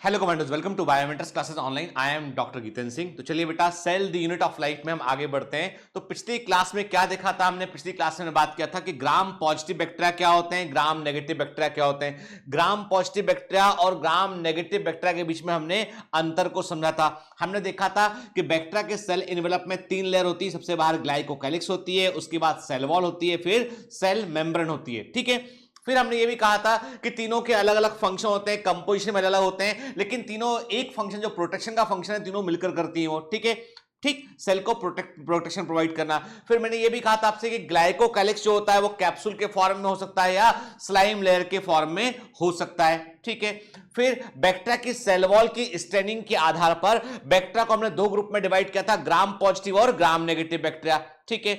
Hello commanders, welcome to biometrics classes online. I am doctor Gitendra Singh. तो चलिए बेटा, cell the unit of life में हम आगे बढ़ते हैं। तो पिछली क्लास में क्या देखा था हमने? पिछली क्लास में बात किया था कि ग्राम पॉजिटिव बैक्टीरिया क्या होते हैं, ग्राम नेगेटिव बैक्टीरिया क्या होते हैं। ग्राम पॉजिटिव बैक्टीरिया और ग्राम नेगेटिव बैक्टीरिया के बीच में हमने अंतर को समझा था। हमने देखा था कि बैक्टीरिया के सेल इनवेलप में 3 लेयर होती है। सबसे बाहर ग्लाइकोकैलिक्स होती है, उसके बाद सेल वॉल होती है, फिर सेल मेम्ब्रेन होती है। ठीक है। फिर हमने ये भी कहा था कि तीनों के अलग अलग फंक्शन होते हैं, कंपोजिशन में अलग अलग होते हैं, लेकिन तीनों एक फंक्शन जो प्रोटेक्शन का फंक्शन है तीनों मिलकर करती हैं वो। ठीक है, ठीक, सेल को प्रोटेक्शन प्रोवाइड करना। फिर मैंने ये भी कहा था आपसे कि ग्लाइकोकैलिक्स जो होता है वो कैप्सूल के फॉर्म में हो सकता है या स्लाइम लेयर के फॉर्म में हो सकता है। ठीक है। फिर बैक्टीरिया की सेल वॉल की स्टेनिंग के आधार पर बैक्टीरिया को हमने 2 ग्रुप में डिवाइड किया था, ग्राम पॉजिटिव और ग्राम नेगेटिव बैक्टीरिया। ठीक है।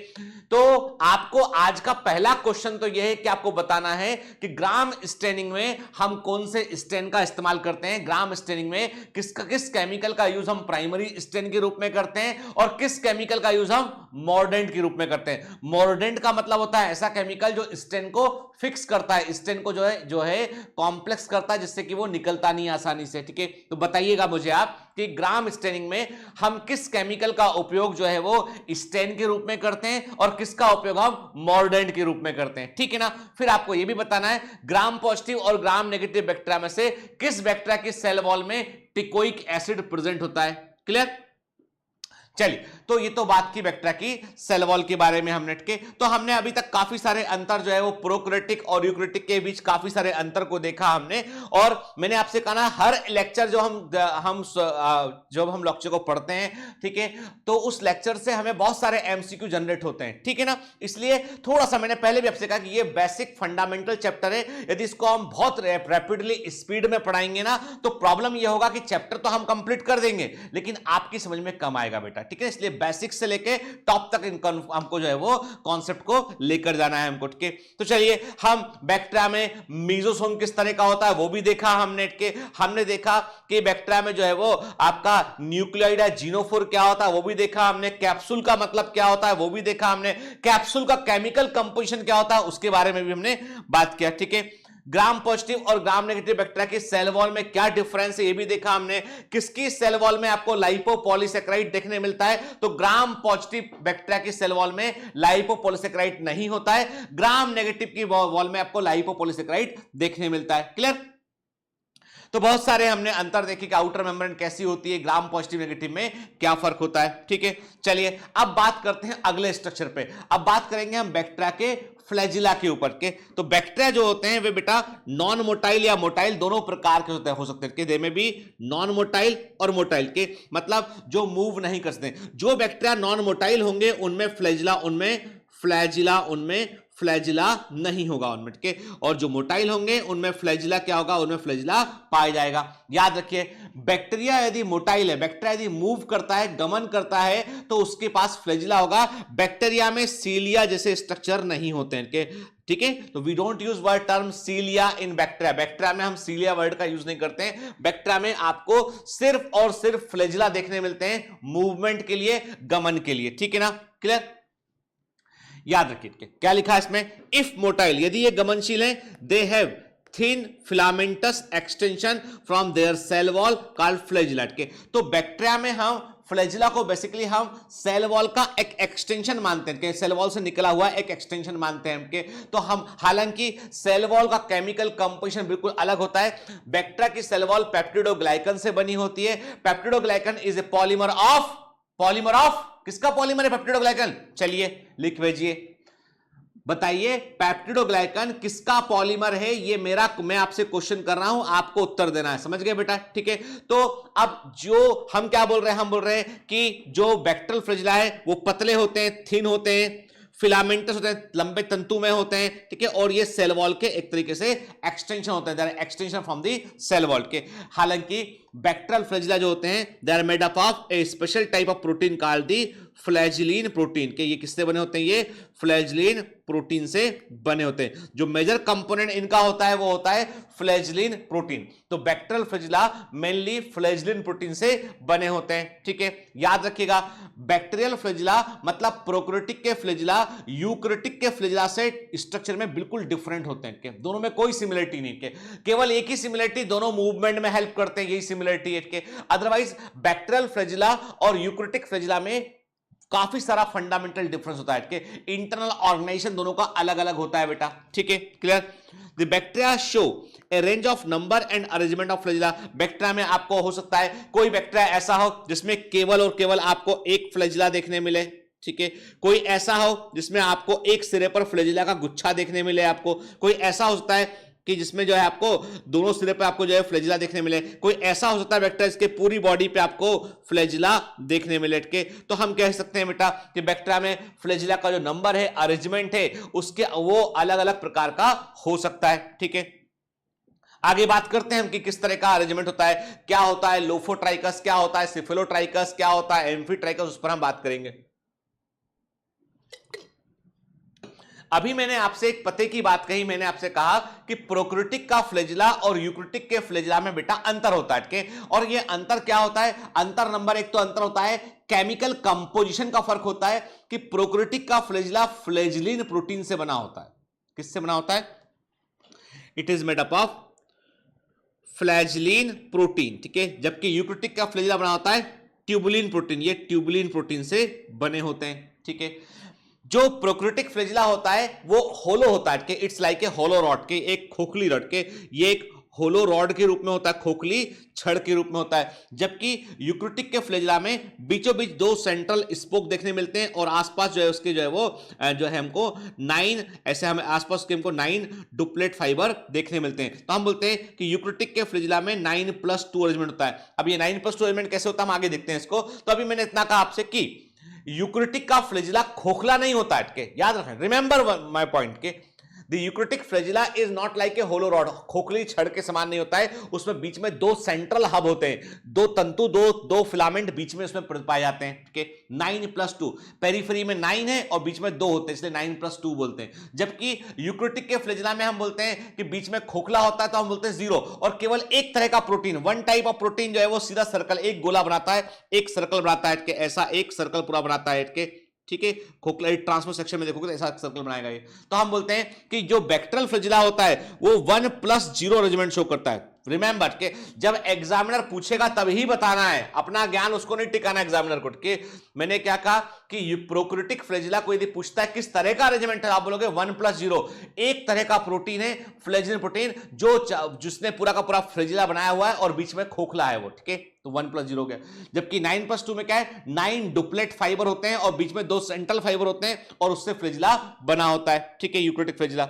तो आपको आज का पहला क्वेश्चन तो यह है कि आपको बताना है कि ग्राम स्टेनिंग में हम कौन से स्टेन का इस्तेमाल करते हैं। ग्राम स्टेनिंग में किस केमिकल का यूज हम प्राइमरी स्टेन के रूप में करते हैं और किस केमिकल का यूज हम मॉर्डेंट के रूप में करते हैं। मॉर्डेंट का मतलब होता है ऐसा केमिकल जो स्टेन को फिक्स करता है, स्टेन को जो है कॉम्प्लेक्स करता है, जिससे कि वो निकलता नहीं आसानी से। ठीक है। तो बताइएगा मुझे आप कि ग्राम स्टेनिंग में हम किस केमिकल का उपयोग जो है वो स्टेन के रूप में करते हैं और किसका उपयोग हम मॉर्डेंट के रूप में करते हैं। ठीक है ना। फिर आपको यह भी बताना है ग्राम पॉजिटिव और ग्राम नेगेटिव बैक्टीरिया में से किस बैक्टीरिया की सेल वॉल में टिकोइक एसिड प्रेजेंट होता है। क्लियर? चलिए, तो ये तो बात की बैक्टीरिया की सेल वॉल के बारे में हमने के। तो हमने अभी तक काफी सारे अंतर जो है वो प्रोकैरियोटिक और यूकैरियोटिक के बीच काफी सारे अंतर को देखा हमने। और मैंने आपसे कहा ना, हर लेक्चर जो हम लेक्चर को पढ़ते हैं, ठीक है, तो उस लेक्चर से हमें बहुत सारे एमसीक्यू जनरेट होते हैं। ठीक है ना। इसलिए थोड़ा सा मैंने पहले भी आपसे कहा कि ये बेसिक फंडामेंटल चैप्टर है। यदि इसको हम बहुत रैपिडली स्पीड में पढ़ाएंगे ना तो प्रॉब्लम ये होगा कि चैप्टर तो हम कंप्लीट कर देंगे लेकिन आपकी समझ में कम आएगा बेटा। ठीक है। इसलिए बेसिक से लेके टॉप तक हमको जो है वो कॉन्सेप्ट को लेकर जाना है हमको। ठीक है। तो चलिए, हम बैक्टीरिया में मीजोसोम किस तरह का होता है वो भी देखा हमने देखा कि बैक्टीरिया में जो है वो आपका न्यूक्लियोइड है, जीनोफोर क्या होता है वो भी देखा हमने, कैप्सूल का मतलब क्या होता है वो भी देखा हमने, कैप्सूल का केमिकल कंपोजिशन क्या होता है उसके बारे में भी हमने बात किया। ठीक है। ग्राम पॉजिटिव और ग्राम नेगेटिव बैक्टीरिया की सेल वॉल में क्या डिफरेंस है ये भी देखा हमने। किसकी सेल वॉल में आपको लाइपोपॉलीसेकेराइड देखने मिलता है? तो ग्राम पॉजिटिव बैक्टीरिया की सेल वॉल में लाइपोपॉलीसेकेराइड नहीं होता है, ग्राम नेगेटिव की वॉल में आपको लाइपोपॉलीसेकेराइड देखने मिलता है। क्लियर? तो बहुत सारे हमने अंतर देखे कि आउटर मेम्ब्रेन कैसी होती है, ग्राम पॉजिटिव नेगेटिव में क्या फर्क होता है। ठीक है। चलिए, अब बात करते हैं अगले स्ट्रक्चर पे। अब बात करेंगे हम बैक्टीरिया के फ्लैजिला के ऊपर के। तो बैक्टीरिया जो होते हैं वे बेटा नॉन मोटाइल या मोटाइल दोनों प्रकार के होते हैं, हो सकते हैं दे में भी नॉन मोटाइल और मोटाइल के, मतलब जो मूव नहीं कर सकते। जो बैक्टीरिया नॉन मोटाइल होंगे उनमें फ्लैजिला नहीं होगा उनमें। ठीक है। और जो मोटाइल होंगे उनमें फ्लैजिला क्या होगा? उनमें फ्लैजिला पाया जाएगा। याद रखिए, बैक्टीरिया यदि मोटाइल है, बैक्टीरिया यदि मूव करता है, गमन करता है, तो उसके पास फ्लैजिला होगा। बैक्टीरिया में सीलिया जैसे स्ट्रक्चर नहीं होते हैं। ठीक है। तो we don't use word term cilia in bacteria. Bacteria में हम सीलिया वर्ड का यूज नहीं करते हैं। बैक्टीरिया में आपको सिर्फ और सिर्फ फ्लैजिला देखने मिलते हैं, मूवमेंट के लिए, गमन के लिए। ठीक है ना। क्लियर? याद रखिए क्या लिखा है इसमें, इफ मोटाइल, यदि ये गमनशील है, they have thin filamentous extension from their cell wall called flagella. के तो बैक्टीरिया में हम फ्लैजिला को बेसिकली हम सेल वॉल का एक एक्सटेंशन मानते हैं, सेल वॉल से निकला हुआ एक एक्सटेंशन मानते हैं के। तो हम, हालांकि सेल वॉल का केमिकल कंपोजिशन बिल्कुल अलग होता है। बैक्टीरिया की सेल वॉल पेप्टिडोग्लाइकन से बनी होती है। Peptidoglycan is a polymer of किसका पॉलीमर है? पेप्टिडोग्लाइकन। चलिए लिख भेजिए, बताइए पेप्टिडोग्लाइकन किसका पॉलीमर है? ये मैं आपसे क्वेश्चन कर रहा हूं, आपको उत्तर देना है। समझ गए बेटा? ठीक है। तो अब जो हम क्या बोल रहे हैं, हम बोल रहे हैं कि जो बैक्टीरियल फ्लैजिला है वो पतले होते हैं, थिन होते हैं, फिलामेंटस होते हैं, लंबे तंतु में होते हैं। ठीक है। और ये सेल वॉल के एक तरीके से एक्सटेंशन होते हैं, extension from the cell wall के। हालांकि बैक्टीरियल फ्लैजिला जो होते हैं they are made up of a special type of protein called the flagellin protein. के ये किससे बने होते हैं? ये फ्लैजिलिन प्रोटीन से बने होते हैं। जो मेजर कंपोनेंट इनका होता है वो होता है फ्लैजिलिन प्रोटीन। तो bacterial flagella mainly flagellin protein से बने होते हैं। ठीक है, याद रखिएगा बैक्टीरियल फ्लैजिला मतलब प्रोकैरियोटिक के फ्लैजिला यूकैरियोटिक के फ्लैजिला से स्ट्रक्चर में बिल्कुल डिफरेंट होते हैं। के दोनों में कोई सिमिलरिटी नहीं। के केवल एक ही सिमिलरिटी, दोनों मूवमेंट में हेल्प करते हैं, यही सिमिलरिटी है। के अदरवाइज बैक्टीरियल फ्लैजिला और यूकैरियोटिक फ्लैजिला में काफी सारा फंडामेंटल डिफरेंस होता है। कि इंटरनल ऑर्गेनाइजेशन दोनों का अलग अलग होता है बेटा। ठीक है, clear? The bacteria show A range of number and arrangement of flagella. Bacteria में आपको हो सकता है कोई बैक्टीरिया ऐसा हो जिसमें केवल और केवल आपको एक फ्लैजिला देखने मिले। ठीक है, कोई ऐसा हो जिसमें आपको एक सिरे पर फ्लैजिला का गुच्छा देखने मिले। आपको कोई ऐसा हो सकता है कि जिसमें जो है आपको दोनों सिरे पे आपको जो है फ्लैजिला देखने मिले। कोई ऐसा हो सकता है बैक्टीरिया इसके पूरी बॉडी पे आपको फ्लैजिला देखने मिले। के तो हम कह सकते हैं बेटा कि बैक्टीरिया में फ्लैजिला का जो नंबर है, अरेंजमेंट है, उसके वो अलग अलग प्रकार का हो सकता है। ठीक है, आगे बात करते हैं हम कि किस तरह का अरेंजमेंट होता है, क्या होता है लोफोट्राइकस, क्या होता है सिफिलोट्राइकस, क्या होता है एम्फीट्राइकस, उस पर हम बात करेंगे। अभी मैंने आपसे एक पते की बात कही, मैंने आपसे कहा कि प्रोकैरियोटिक का फ्लैजिला और यूकैरियोटिक के फ्लैजिला में बेटा अंतर होता है। और ये अंतर क्या होता है? अंतर नंबर एक तो अंतर होता है केमिकल कंपोजिशन का फर्क होता है कि प्रोकैरियोटिक का फ्लैजिला फ्लैजिलिन प्रोटीन से बना होता है। किससे बना होता है? It is made up of flagellin protein. ठीक है, जबकि यूकैरियोटिक का फ्लैजिला बना होता है ट्यूबुलिन प्रोटीन। ये ट्यूबुलिन प्रोटीन से बने होते हैं। ठीक है, जो प्रोकैरियोटिक फ्लैजिला होता है वो होलो होता है। कि it's like a hollow rod, के एक खोखली रॉड। के ये एक होलो रॉड के रूप में होता है, खोखली छड़ के रूप में होता है। जबकि यूकैरियोटिक के फ्लैजिला में बीचों बीच दो सेंट्रल स्पोक देखने मिलते हैं और आसपास जो है उसके जो है वो जो है हमको 9 ऐसे हमें आसपास के हमको 9 डुप्लेट फाइबर देखने मिलते हैं। तो हम बोलते हैं कि यूकैरियोटिक के फ्लैजिला में 9+2 अरेंजमेंट होता है। अब ये 9+2 अरेंजमेंट कैसे होता है हम आगे देखते हैं इसको। तो अभी मैंने इतना कहा आपसे कि यूकैरियोटिक का फ्लैजिला खोखला नहीं होता है। के याद रखें, रिमेंबर माय पॉइंट। के the eukaryotic flagella is not like a hollow rod, खोखली छड़ के समान नहीं होता है। उसमें बीच में दो सेंट्रल हब होते हैं, दो तंतु, दो फिलामेंट बीच में उसमें पाए जाते हैं। के 9+2 पेरिफेरी में 9 है और बीच में 2 होते हैं, इसलिए 9+2 बोलते हैं। जबकि यूकैरियोटिक के फ्लैजिला में हम बोलते हैं कि बीच में खोखला होता है तो हम बोलते हैं 0। और केवल एक तरह का protein, one type of protein जो है वो सीधा सर्कल, एक गोला बनाता है, एक सर्कल बनाता है। के ऐसा एक सर्कल पूरा बनाता है। के ठीक है, खोखला ट्रांसफर सेक्शन में देखोगे तो ऐसा सर्कल बनाएगा ये। तो हम बोलते हैं कि जो बैक्टीरियल फ्लैजिला होता है वो 1+0 अरेंजमेंट शो करता है। रिमेंबर के जब एग्जामिनर पूछेगा तभी बताना है, अपना ज्ञान उसको नहीं टिकाना एग्जामिनर को। कि मैंने क्या कहा कि प्रोकैरियोटिक फ्लैजिला को यदि पूछता है किस तरह का अरेंजमेंट है, आप बोलोगे 1+0, एक तरह का प्रोटीन है फ्लैजिलिन प्रोटीन, जो जिसने पूरा का पूरा फ्लैजिला बनाया हुआ है और बीच में खोखला है वो। ठीक है, तो 1+0 हो गया। जबकि 9+2 में क्या है, 9 डुप्लेट फाइबर होते हैं और बीच में 2 सेंट्रल फाइबर होते हैं और उससे फ्लैजिला बना होता है। ठीक है, यूकैरियोटिक फ्लैजिला।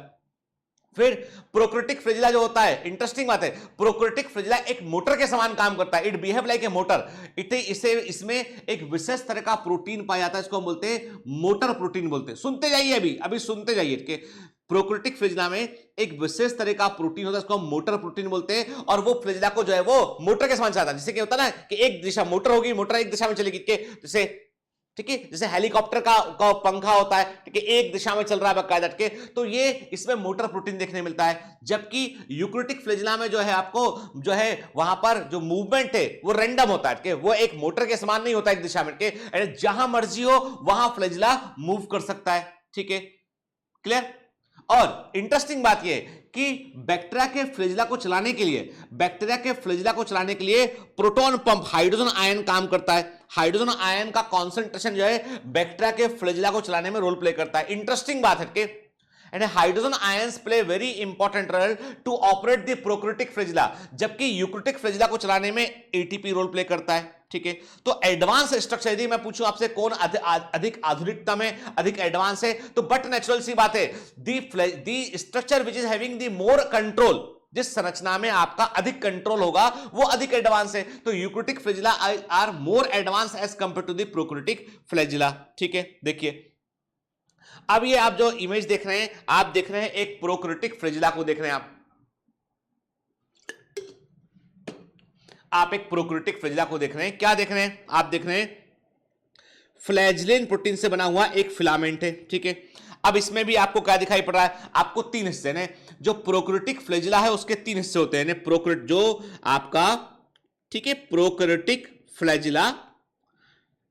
फिर प्रोकैरियोटिक फ्लैजिला जो होता है, इंटरेस्टिंग बात है, प्रोकैरियोटिक फ्लैजिला एक मोटर के समान काम करता है। It behave like a motor. इसमें एक विशेष तरह का प्रोटीन पाया जाता है, इसको हम बोलते हैं मोटर प्रोटीन बोलते हैं। सुनते जाइए, अभी सुनते जाइए कि प्रोकैरियोटिक फ्लैजिला में एक विशेष तरह का प्रोटीन होता है, इसको हम मोटर प्रोटीन बोलते हैं। और वो फ्लैजिला को जो है वो मोटर के समान चलाता है। जैसे कि होता है ना कि एक दिशा मोटर होगी, मोटर एक दिशा में चलेगी। जैसे ठीक है, जैसे हेलीकॉप्टर का पंखा होता है, ठीक है, एक दिशा में चल रहा है बकायदा। के तो ये इसमें मोटर प्रोटीन देखने मिलता है। जबकि यूकैरियोटिक फ्लैजिला में जो है आपको जो है वहां पर जो मूवमेंट है वो रैंडम होता है। कि वो एक मोटर के समान नहीं होता एक दिशा में। के जहां मर्जी हो वहां फ्लैजिला मूव कर सकता है। ठीक है, क्लियर? और इंटरेस्टिंग बात यह है कि बैक्टीरिया के फ्लैजिला को चलाने के लिए प्रोटॉन पंप, हाइड्रोजन आयन काम करता है। हाइड्रोजन आयन का कॉन्सेंट्रेशन जो है बैक्टीरिया के फ्लैजिला को चलाने में रोल प्ले करता है। इंटरेस्टिंग बात है कि and hydrogen ions play very important role to operate the prokaryotic flagella, जबकि यूकैरियोटिक फ्लैजिला को चलाने में एटीपी रोल प्ले करता है। ठीक है, तो एडवांस स्ट्रक्चर यदि मैं पूछूं आपसे कौन अधिक आधुनिकतम है, अधिक एडवांस है, तो बट नेचुरल सी बात है, the structure which is having the more control, जिस संरचना में आपका अधिक कंट्रोल होगा वो अधिक एडवांस है। तो eukaryotic flagella are more advance as compare to the prokaryotic flagella. ठीक है, देखिए अब ये आप जो इमेज देख रहे हैं, आप देख रहे हैं एक प्रोकैरियोटिक फ्लैजिला को देख रहे हैं आप। आप एक प्रोक्रियोटिक फ्लैजिला को देख रहे हैं। क्या देख रहे हैं? आप देख रहे हैं फ्लैजिलिन प्रोटीन से बना हुआ एक फिलामेंट है, ठीक है। अब इसमें भी आपको क्या दिखाई पड़ रहा है? आपको तीन हिस्से ने, जो प्रोक्रियोटिक फ्लैजिला है उसके तीन हिस्से होते हैं। प्रोक्रियोट जो आपका, ठीक है, प्रोक्रियोटिक फ्लैजिला,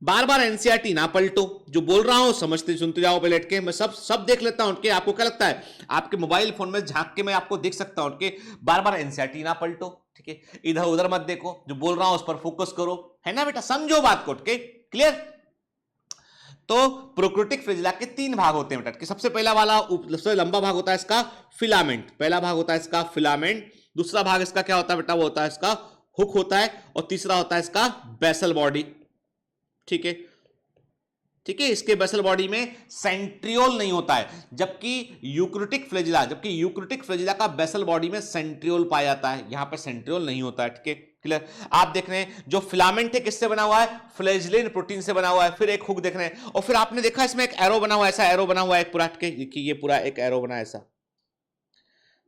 बार बार एनसीईआरटी ना पलटो, जो बोल रहा हूं समझते सुनते जाओ, पलट के मैं सब देख लेता हूं। आपको क्या लगता है? आपके मोबाइल फोन में झांक के मैं आपको देख सकता हूं कि बार बार एनसीईआरटी ना पलटो, ठीक है, इधर उधर मत देखो, जो बोल रहा हूं उस पर फोकस करो, है ना बेटा? समझो बात को, ठीक, क्लियर? तो प्रोक्रियोटिक फ्लैजिला के तीन भाग होते हैं बेटा, कि सबसे पहला वाला सबसे लंबा भाग होता है इसका फिलामेंट, पहला भाग होता है इसका फिलामेंट, दूसरा भाग इसका क्या होता है बेटा? वो होता है इसका हुक होता है, और तीसरा होता है इसका बेसल बॉडी, ठीक है, ठीक है। इसके बेसल बॉडी में सेंट्रियोल नहीं होता है, जबकि यूक्रियोटिक फ्लैजिला का बेसल बॉडी में सेंट्रियोल पाया जाता है, यहां पे सेंट्रियोल नहीं होता है, ठीक है, क्लियर? आप देख रहे हैं जो फिलामेंट है किससे बना हुआ है? फ्लैजिलिन प्रोटीन से बना हुआ है। फिर एक हुक देख रहे हैं, और फिर आपने देखा इसमें एक एरो बना हुआ है, ऐसा एरो बना हुआ है एक पूरा, ठीक है, ये पूरा एक एरो बना है ऐसा।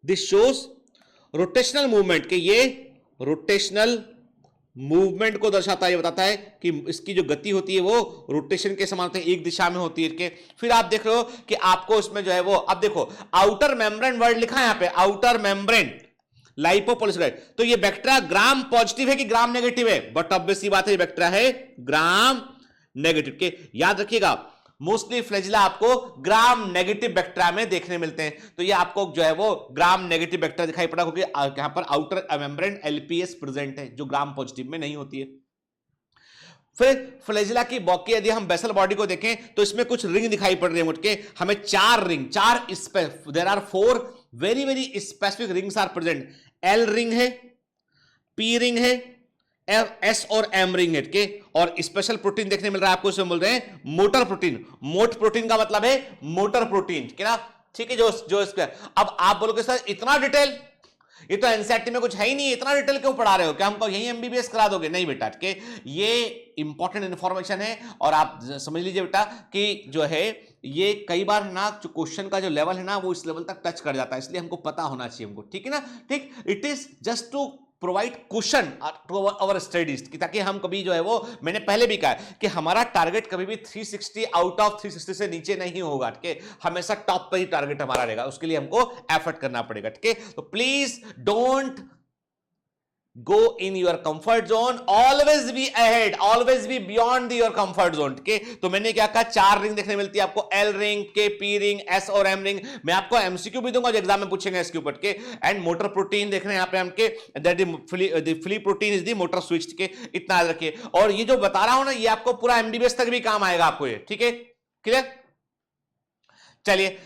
दिस शोज रोटेशनल मूवमेंट, के ये रोटेशनल मूवमेंट को दर्शाता है, ये बताता है कि इसकी जो गति होती है वो रोटेशन के समान होती है, एक दिशा में होती है, के फिर आप देख रहे हो कि आपको इसमें जो है वो, अब देखो आउटर मेम्ब्रेन वर्ड लिखा है यहां पे, आउटर मेम्ब्रेन लाइपोपॉलिसैकेराइड, तो ये बैक्टीरिया ग्राम पॉजिटिव है कि ग्राम नेगेटिव है? बट ऑब्वियस सी बात है, ये बैक्टीरिया है ग्राम नेगेटिव, के याद रखिएगा मोस्टली फ्लैजिला आपको ग्राम नेगेटिव बैक्टीरिया में देखने मिलते हैं, तो ये आपको जो है वो ग्राम नेगेटिव बैक्टीरिया दिखाई पड़ा, क्योंकि यहां पर आउटर मेम्ब्रेन एलपीएस प्रेजेंट है, जो ग्राम पॉजिटिव में नहीं होती है। फिर फ्लैजिला की बॉडी, यदि हम बेसल बॉडी को देखें तो इसमें कुछ रिंग दिखाई पड़ रही है मुझके, हमें चार ring, there are 4 very very specific rings are present. L ring है, पी रिंग है, एस और एम रिंग है, के और स्पेशल प्रोटीन देखने मिल रहा है आपको, इसमें बोल रहे हैं मोटर प्रोटीन। मोट प्रोटीन का मतलब है मोटर प्रोटीन, क्या? ठीक है, जो इसका, अब आप बोलोगे सर इतना डिटेल, ये तो एनसीईआरटी में कुछ है ही नहीं, इतना डिटेल क्यों पढ़ा रहे हो? क्या हमको यही एमबीबीएस करा दोगे? नहीं बेटा, के ये इंपॉर्टेंट इंफॉर्मेशन है, और आप समझ लीजिए बेटा कि जो है ये कई बार ना जो क्वेश्चन का जो लेवल है ना वो इस लेवल तक टच कर जाता है, इसलिए हमको पता होना चाहिए हमको, ठीक है ना? ठीक, it is just to provide question to our studies, ताकि हम कभी जो है वो, मैंने पहले भी कहा कि हमारा टारगेट कभी भी 360 आउट ऑफ 360 से नीचे नहीं होगा, ठीक है? हमेशा टॉप पे ही टारगेट हमारा रहेगा, उसके लिए हमको एफर्ट करना पड़ेगा, ठीक है? तो please don't go in your comfort zone, always be ahead, always be beyond your comfort zone, ठीक है? तो मैंने क्या कहा, चार रिंग देखने मिलती है आपको, एल रिंग, के, पी रिंग, एस और एम रिंग। मैं आपको एमसीक्यू भी दूंगा जो एग्जाम में पूछेंगे इसके ऊपर, के एंड मोटर प्रोटीन देख रहे हैं यहाँ पे हमके, that fli protein is the motor switch, के इतना याद रखिए। और ये जो बता रहा हूं ना, ये आपको पूरा एमबीबीएस तक भी काम आएगा आपको ये, ठीक है, क्लियर? चलिए,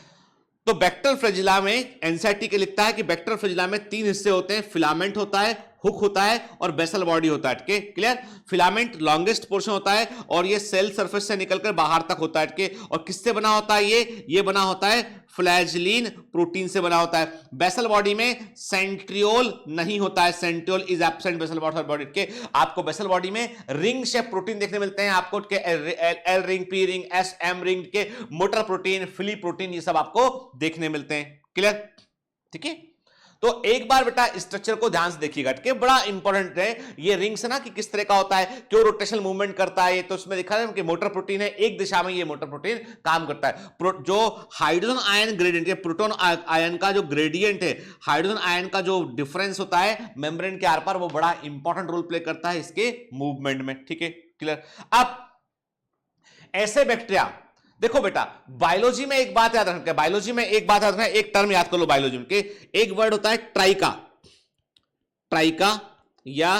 तो बैक्टीरियल फ्लैजिला में एनसीईआरटी के लिखता है कि बैक्टीरियल फ्लैजिला में तीन हिस्से होते हैं, फिलामेंट होता है, हुक होता है और बेसल बॉडी होता है, ठीक है, क्लियर? फिलामेंट लॉन्गेस्ट पोर्शन होता है और ये सेल सरफेस से निकलकर बाहर तक होता है, ठीक है? और किससे बना होता है? ये बना होता है फ्लैजिलिन प्रोटीन से बना होता है। बेसल बॉडी में सेंट्रियोल नहीं होता है, centriole is absent basal body के। आपको बेसल बॉडी में रिंग शेप प्रोटीन देखने मिलते हैं आपको, L ring, P ring, S, M ring के, मोटर प्रोटीन, फ्ली प्रोटीन, ये सब आपको देखने मिलते हैं, क्लियर? ठीक है, तो एक बार बेटा स्ट्रक्चर को ध्यान से देखिएगा, ठीक है? बड़ा इंपॉर्टेंट है ये रिंग्स ना, कि किस तरह का होता है, क्यों रोटेशनल मूवमेंट करता है, तो उसमें दिखा है कि मोटर प्रोटीन है, एक दिशा में ये मोटर प्रोटीन काम करता है। जो hydrogen ion gradient, proton ion का जो ग्रेडियंट है, हाइड्रोजन आयन का जो डिफरेंस होता है मेम्ब्रेन के आर पार, वो बड़ा इंपॉर्टेंट रोल प्ले करता है इसके मूवमेंट में, ठीक है, क्लियर? अब ऐसे बैक्टीरिया, देखो बेटा बायोलॉजी में एक बात याद रखना, बायोलॉजी में एक बात याद रखना, एक टर्म याद कर लो बायोलॉजी में, एक वर्ड होता है ट्राइका, ट्राइका या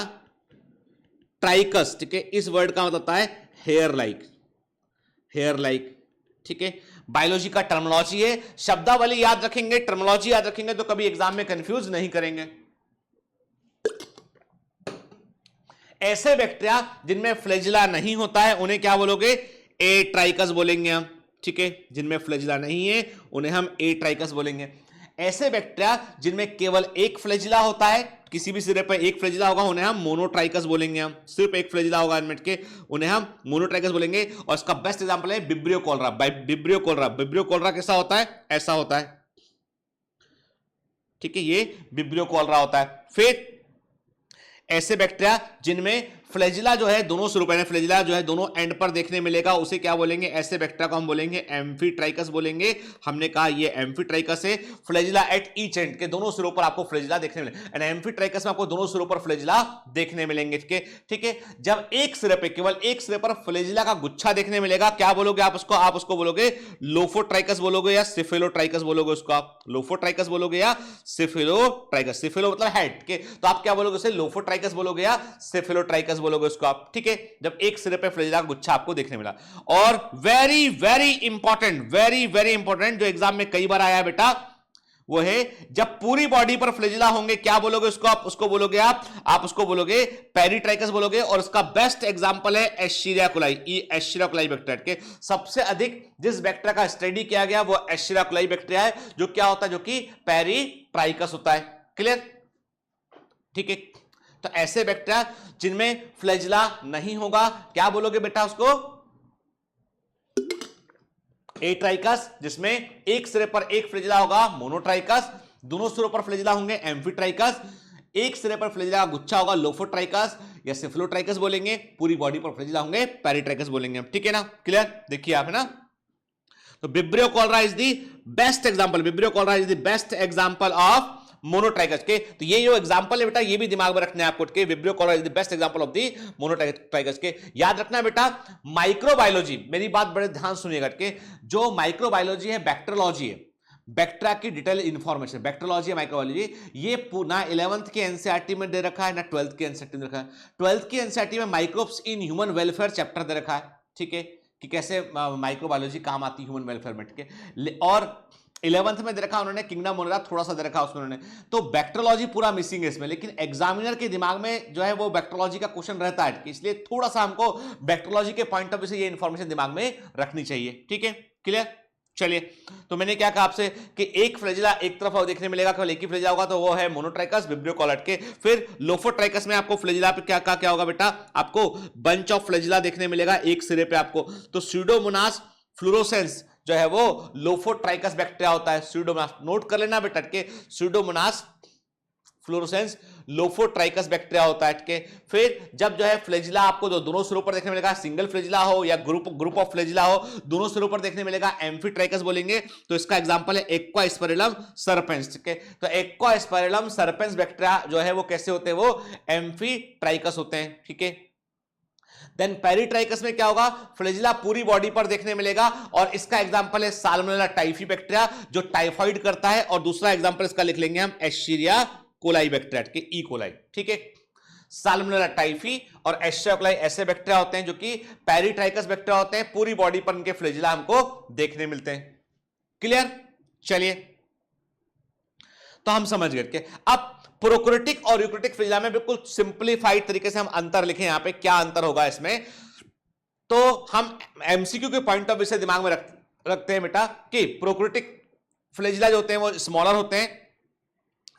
ट्राइकस, ठीक है? इस वर्ड का मतलब होता है हेयर लाइक, हेयर लाइक, ठीक है? बायोलॉजी का टर्मिनोलॉजी है, शब्दावली याद रखेंगे, टर्मिनोलॉजी याद रखेंगे तो कभी एग्जाम में कंफ्यूज नहीं करेंगे। ऐसे बैक्टीरिया जिनमें फ्लैजिला नहीं होता है उन्हें क्या बोलोगे? ए ट्राइकस बोलेंगे हम, ठीक है? जिनमें फ्लैजिला नहीं है उन्हें हम ए ट्राइकस बोलेंगे। ऐसे बैक्टीरिया जिनमें केवल एक फ्लैजिला होता है, किसी भी सिरे पर एक फ्लैजिला होगा, उन्हें हम मोनोट्राइकस बोलेंगे। हम सिर्फ एक फ्लैजिला होगा इनमें के, उन्हें हम मोनोट्राइकस बोलेंगे। और इसका बेस्ट एग्जांपल है Vibrio cholera. Vibrio cholera, Vibrio cholera कैसा होता है? ऐसा होता है, ठीक है? ये विब्रियो कोलरा होता है। फिर ऐसे बैक्टीरिया जिनमें फ्लैजिला जो है दोनों स्वरूप है, फ्लैजिला जो है दोनों एंड पर देखने मिलेगा, उसे क्या बोलेंगे, ऐसे बैक्टीरिया को हम बोलेंगे एम्फीट्राइकस बोलेंगे। हमने कहा ये एम्फीट्राइकस है। फ्लैजिला एट ईच एंड के दोनों सिरों पर आपको फ्लैजिला देखने मिलेंगे, एंड एम्फीट्राइकस में आपको दोनों सिरों पर फ्लैजिला देखने मिलेंगे। ठीक है, जब एक सिरे पे, केवल एक सिरे पर फ्लैजिला का गुच्छा देखने मिलेगा, क्या बोलोगे आप उसको? आप उसको बोलोगे लोफोट्राइकस बोलोगे या सिफेलोट्राइकस बोलोगे उसको? आप लोफोट्राइकस बोलोगे या सिफेलोट्राइकस? सिफेलो मतलब हेड के, तो आप क्या बोलोगे उसे? लोफोट्राइकस बोलोगे या सिफेलोट्राइकस बोलोगे उसको आप? ठीक है, जब एक सिरे पे फ्लैजिला का गुच्छा आपको देखने मिला। और वेरी वेरी इंपॉर्टेंट जो एग्जाम में कई बार आया बेटा, वो है जब पूरी बॉडी पर फ्लैजिला होंगे, क्या बोलोगे उसको? आप उसको बोलोगे आप उसको बोलोगे पेरिट्राइकस बोलोगे। और उसका बेस्ट एग्जांपल है Escherichia coli, Escherichia coli bacteria के। सबसे अधिक जिस बैक्टीरिया का स्टडी किया गया वो एस्चेरिचिया कोलाई बैक्टीरिया है, जो क्या होता है, जो कि पेरिट्राइकस होता है। क्लियर? ठीक है, तो ऐसे बैक्टीरिया जिनमें फ्लैजिला नहीं होगा, क्या बोलोगे बेटा उसको? एट्राइकस, जिसमें एक सिरे पर एक फ्लैजिला होगा, मोनोट्राइकस। दोनों सिरों पर फ्लैजिला होंगे, एम्फीट्राइकस। एक सिरे पर फ्लैजिला का गुच्छा होगा, लोफोट्राइकस या सिफलोट्राइकस बोलेंगे। पूरी बॉडी पर फ्लैजिला होंगे, पेरिट्राइकस बोलेंगे। ठीक है ना? क्लियर? देखिए आप, है ना? तो vibrio cholera is the best example, vibrio cholera is the best example of monotrichous के। तो ये जो एग्जांपल है बेटा, ये भी दिमाग में रखना है आपको के। Vibrio cholera is the best example of the monotrichous के। याद रखना है बेटा, माइक्रोबायोलॉजी, मेरी बात बड़े ध्यान सुनिएगा के, जो माइक्रोबायोलॉजी है, बैक्टीरियोलॉजी है, बैक्टीरिया की डिटेल इंफॉर्मेशन, बैक्टीरियोलॉजी है, ये ना 11th के एनसीईआरटी में दे रखा है, ना 12th के एनसीईआरटी में रखा है। 12th की एनसीईआरटी में microbes in human welfare chapter दे रखा है। ठीक है, कि कैसे माइक्रोबायोलॉजी काम आती है ह्यूमन वेलफेयर में। ठीक है, और 11th में दे रखा उन्होंने किंगडम मोनेरा, थोड़ा सा दे रखा उसमें उन्होंने। तो बैक्टीरियोलॉजी पूरा मिसिंग है इसमें, लेकिन एग्जामिनर के दिमाग में जो है वो बैक्टीरियोलॉजी का क्वेश्चन रहता है, इसलिए थोड़ा सा हमको बैक्टीरियोलॉजी के पॉइंट ऑफ व्यू से ये इंफॉर्मेशन दिमाग में रखनी चाहिए। ठीक है, क्लियर? चलिए, तो मैंने क्या कहा आपसे कि एक फ्लैजिला एक तरफ देखने मिलेगा, केवल एक ही फ्लैजिला होगा, तो वो है मोनोट्राइकस, विब्रियो कॉलरा के। फिर लोफोट्राइकस में आपको फ्लैजिला पे क्या होगा बेटा? आपको बंच ऑफ फ्लैजिला देखने मिलेगा एक सिरे पे आपको। तो स्यूडोमोनास फ्लोरोसेंस जो है वो लोफोट्राइकस बैक्टीरिया होता है। स्यूडोमोनास नोट कर लेना बेटा के, स्यूडोमोनास फ्लोरोसेंस लोफोट्राइकस बैक्टीरिया होता है। के फिर जब जो है फ्लैजिला आपको दोनों सिरों पर देखने मिलेगा, सिंगल फ्लैजिला हो या ग्रुप ऑफ फ्लैजिला हो, दोनों सिरों पर देखने मिलेगा, एम्फीट्राइकस बोलेंगे। तो इसका एग्जांपल है एक्वास्पेरिलम सर्पेंस। ठीक है, तो एक्वास्पेरिलम सर्पेंस बैक्टीरिया जो है वो कैसे होते हैं? वो एम्फीट्राइकस होते हैं। ठीक है, देन पेरिट्राइकस में क्या होगा? फ्लैजिला पूरी बॉडी पर देखने मिलेगा, और इसका एग्जांपल है साल्मोनेला टाइफी बैक्टीरिया, जो टाइफाइड करता है। और दूसरा एग्जांपल इसका लिख लेंगे हम एस्चेरिचिया कोलाई बैक्टीरिया के, ई कोलाई। ठीक है, साल्मोनेला टाइफी और एस्चेरिचिया कोलाई ऐसे बैक्टीरिया होते हैं जो कि पेरिट्राइकस बैक्टीरिया होते हैं, पूरी बॉडी पर इनके फ्लैजिला हमको देखने मिलते हैं। क्लियर? चलिए, तो हम समझ गए कि अब प्रोक्रिटिक और यूक्रिटिक फ्लैजिला में बिल्कुल सिंपलीफाइड तरीके से हम अंतर लिखें। यहां पे क्या अंतर होगा इसमें, तो हम एमसीक्यू के पॉइंट ऑफ व्यू से दिमाग में रखते हैं बेटा कि प्रोक्रिटिक फ्लैजिला जो होते हैं वो स्मॉलर होते हैं,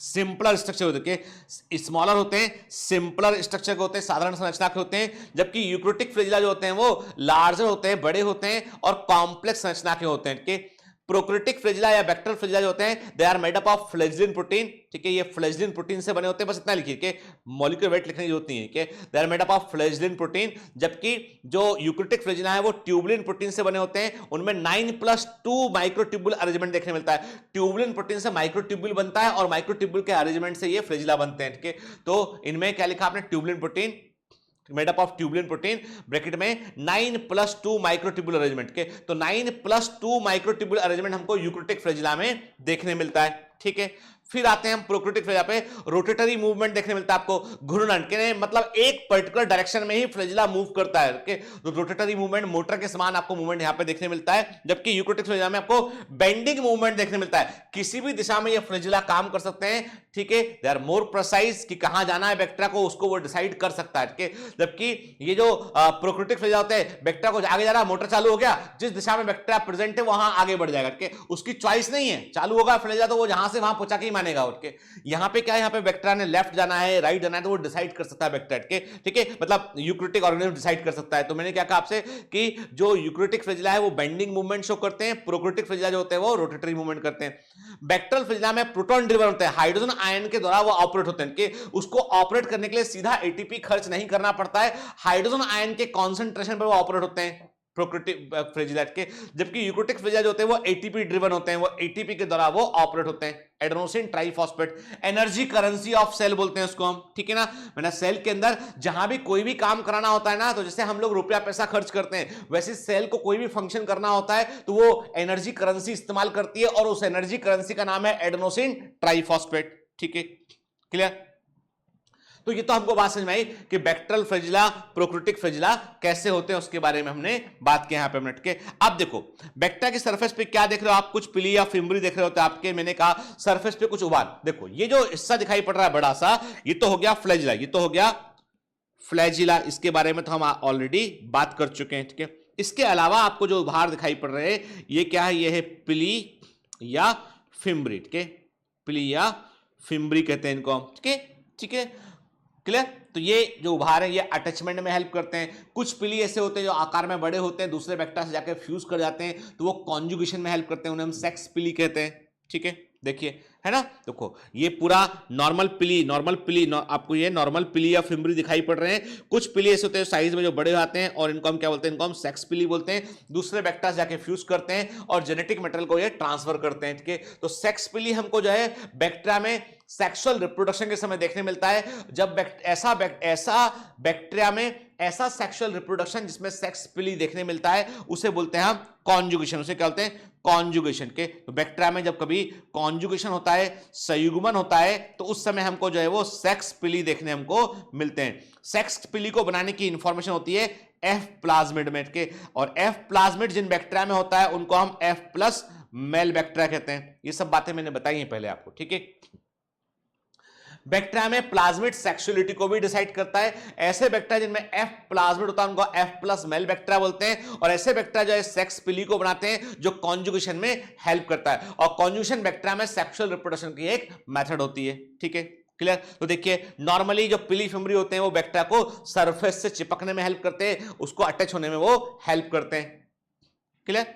सिंपलर स्ट्रक्चर होते हैं, स्मॉलर होते हैं, सिंपलर स्ट्रक्चर के होते हैं, साधारण संरचना के होते हैं। जबकि यूक्रिटिक फ्लैजिला जो होते हैं वो लार्जर होते हैं, बड़े होते हैं और कॉम्प्लेक्स संरचना के होते हैं। कि प्रोक्रिटिक फ्लैजिला या बैक्टीरियल फ्लैजिला जो होते हैं, they are made up of flagellin protein. ठीक है, ये फ्लैजिलिन प्रोटीन से बने होते हैं, बस इतना लिखिए कि मॉलिक्यूलर वेट लिखने की जरूरत नहीं है कि they are made up of flagellin protein. जबकि जो यूक्रिटिक फ्लैजिला है वो ट्यूबुलिन प्रोटीन से बने होते हैं, उनमें 9+2 माइक्रोट्यूबुल अरेंजमेंट देखने मिलता है। ट्यूबुलिन प्रोटीन से माइक्रोट्यूबुल बनता है और माइक्रोट्यूबुल के अरेंजमेंट से ये फ्लैजिला बनते हैं। ठीक है, तो इनमें क्या लिखा आपने? Tubulin protein, made up of tubulin protein, bracket में 9+2 माइक्रोट्यूबुल अरेंजमेंट के। तो 9+2 माइक्रोट्यूबुल अरेंजमेंट हमको यूक्रिटिक फ्लैजिला में देखने मिलता है। ठीक है, फिर आते हैं हम प्रोक्रिटिक फ्लैजिला पे। रोटेटरी मूवमेंट देखने मिलता है आपको, घूर्णन के मतलब एक पर्टिकुलर डायरेक्शन में ही फ्लैजिला मूव करता है। के रोटेटरी मूवमेंट, मोटर के समान आपको मूवमेंट यहां पे देखने मिलता है। जबकि यूक्रिटिक फ्लैजिला में आपको बेंडिंग मूवमेंट देखने मिलता है, किसी भी दिशा में ये फ्लैजिला काम कर सकते हैं। ठीक है, दे आर मोर प्रिसाइज कि कहां जाना है बैक्टीरिया को, उसको वो डिसाइड कर सकता है। जबकि ये जो प्रोक्रिटिक फ्लैजिला होते हैं, बैक्टीरिया को आगे जा रहा, मोटर चालू हो गया, जिस दिशा में बैक्टीरिया प्रेजेंट है वहां आगे बढ़ जाएगा। उसकी चॉइस नहीं है, चालू होगा फ्लैजिला तो वो जहां से वहां पहुंचा के मानेगा उनके। यहाँ पे क्या है, यहाँ पे बैक्टीरिया ने लेफ्ट जाना है राइट जाना है तो वो डिसाइड कर सकता है बैक्टीरिया के, ठीक है, मतलब यूकैरियोटिक ऑर्गेनिज्म डिसाइड कर सकता है। तो मैंने क्या कहा आपसे कि जो यूकैरियोटिक फ्लैजिला है वो बेंडिंग मूवमेंट शो करते हैं, प्रोकैरियोटिक फ्लैजिला जो होते हैं वो रोटेटरी मूवमेंट करते हैं। बैक्टीरियल फ्लैजिला में प्रोटॉन ड्रिवन होते हैं, हाइड्रोजन आयन के द्वारा वो ऑपरेट होते हैं, कि उसको ऑपरेट करने के लिए सीधा एटीपी खर्च नहीं करना पड़ता है, हाइड्रोजन आयन के कॉन्सेंट्रेशन पर वो ऑपरेट होते हैं प्रोकैरियोटिक फ्लैजिला के। जबकि यूकैरियोटिक फ्लैजिला जो होते हैं वो एटीपी ड्रिवन होते हैं, वो एटीपी के द्वारा वो ऑपरेट होते हैं। Adenosine triphosphate, energy currency of cell बोलते हैं उसको हम, ठीक है ना। मैंने सेल के अंदर जहां भी कोई भी काम कराना होता है ना, तो जैसे हम लोग रुपया पैसा खर्च करते हैं, वैसे सेल को कोई भी फंक्शन करना होता है तो वो एनर्जी करेंसी इस्तेमाल करती है, और उस एनर्जी करेंसी का नाम है एडेनोसिन ट्राइफॉस्फेट, ठीक है, क्लियर। तो ये तो हमको बात समझ में आई कि बैक्टीरियल फ्लैजिला प्रोकैरियोटिक फ्लैजिला कैसे होते हैं, उसके बारे में हमने बात की यहां पे मिनट के। अब देखो बैक्टीरिया की सरफेस पे क्या देख रहे हो आप, कुछ पिली या फिम्बरी देख रहे होते हैं आपके, मैंने कहा सरफेस पे कुछ उभार। देखो ये जो हिस्सा दिखाई पड़ रहा है बड़ा सा, ये तो हो गया फ्लैजिला, ये तो हो गया फ्लैजिला, इसके बारे में तो हम ऑलरेडी बात कर चुके हैं, ठीक है। इसके अलावा आपको जो उभार दिखाई पड़ रहे हैं ये क्या है, ये है पिली या फिम्बरी, ठीक है, पिली या फिम्बरी कहते हैं इनको, ठीक है, ठीक है, क्लियर। तो ये जो उभार है ये अटैचमेंट में हेल्प करते हैं। कुछ पिली ऐसे होते हैं जो आकार में बड़े होते हैं, दूसरे बैक्टीरिया से जाकर फ्यूज कर जाते हैं, तो वो कॉन्जुगेशन में हेल्प करते हैं, उन्हें हम सेक्स पिली कहते हैं, ठीक है, देखिए है ना। देखो ये पूरा नॉर्मल पिली आपको ये नॉर्मल पिली या फिम्बरी दिखाई पड़ रहे हैं। कुछ पिली ऐसे होते हैं साइज में जो बड़े आते हैं, और इनको हम क्या बोलते हैं, इनको हम सेक्स पिली बोलते हैं, दूसरे बैक्टीरिया से जाके फ्यूज करते हैं और जेनेटिक मटेरियल को ये ट्रांसफर करते हैं, ठीक है। तो सेक्स पिली हमको जो है बैक्टीरिया में सेक्सुअल रिप्रोडक्शन के समय देखने मिलता है, जब ऐसा बैक्टीरिया में ऐसा सेक्सुअल रिप्रोडक्शन जिसमें सेक्स पिली देखने मिलता है उसे बोलते हैं हम कॉन्जुगेशन, उसे क्या बोलते हैं, कॉन्जुगेशन के। तो बैक्टीरिया में जब कभी कॉन्जुगेशन होता है, संयुग्मन होता है, तो उस समय हमको जो है वो सेक्स पिली देखने हमको मिलते हैं। सेक्स पिली को बनाने की इंफॉर्मेशन होती है एफ प्लाज्मिड में के, और एफ प्लाज्मिड जिन बैक्टीरिया में होता है उनको हम एफ प्लस मेल बैक्टीरिया कहते हैं। ये सब बातें मैंने बताई हैं पहले आपको, ठीक है। बैक्टीरिया में प्लाज्मिड सेक्सुअलिटी को भी डिसाइड करता है। ऐसे बैक्टीरिया जिनमें एफ प्लाज्मिड होता है उनको एफ प्लस मेल बैक्टीरिया बोलते हैं, और ऐसे बैक्टीरिया जो है सेक्स पिली को बनाते हैं जो कॉन्जुगेशन में हेल्प करता है, और कॉन्जुगेशन बैक्टीरिया में सेक्सुअल रिप्रोडक्शन की एक मेथड होती है, ठीक है, क्लियर। तो देखिए नॉर्मली जो पिली फिम्बरी होते हैं वो बैक्टीरिया को सरफेस से चिपकने में हेल्प करते हैं, उसको अटैच होने में वो हेल्प करते हैं, क्लियर।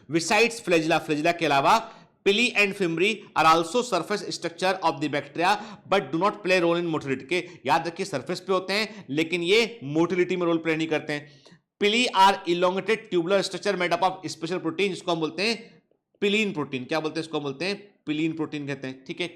बिसाइड्स फ्लैजिला के अलावा pili and fimbriae are also surface structure of the bacteria but do not play role in motility के। याद रखिए सरफेस पे होते हैं लेकिन ये मोटिलिटी में रोल प्ले नहीं करते हैं। Pili are elongated tubular structure made up of special protein, जिसको हम बोलते हैं पिलीन प्रोटीन। क्या बोलते हैं इसको, बोलते हैं पिलीन प्रोटीन कहते हैं, ठीक है।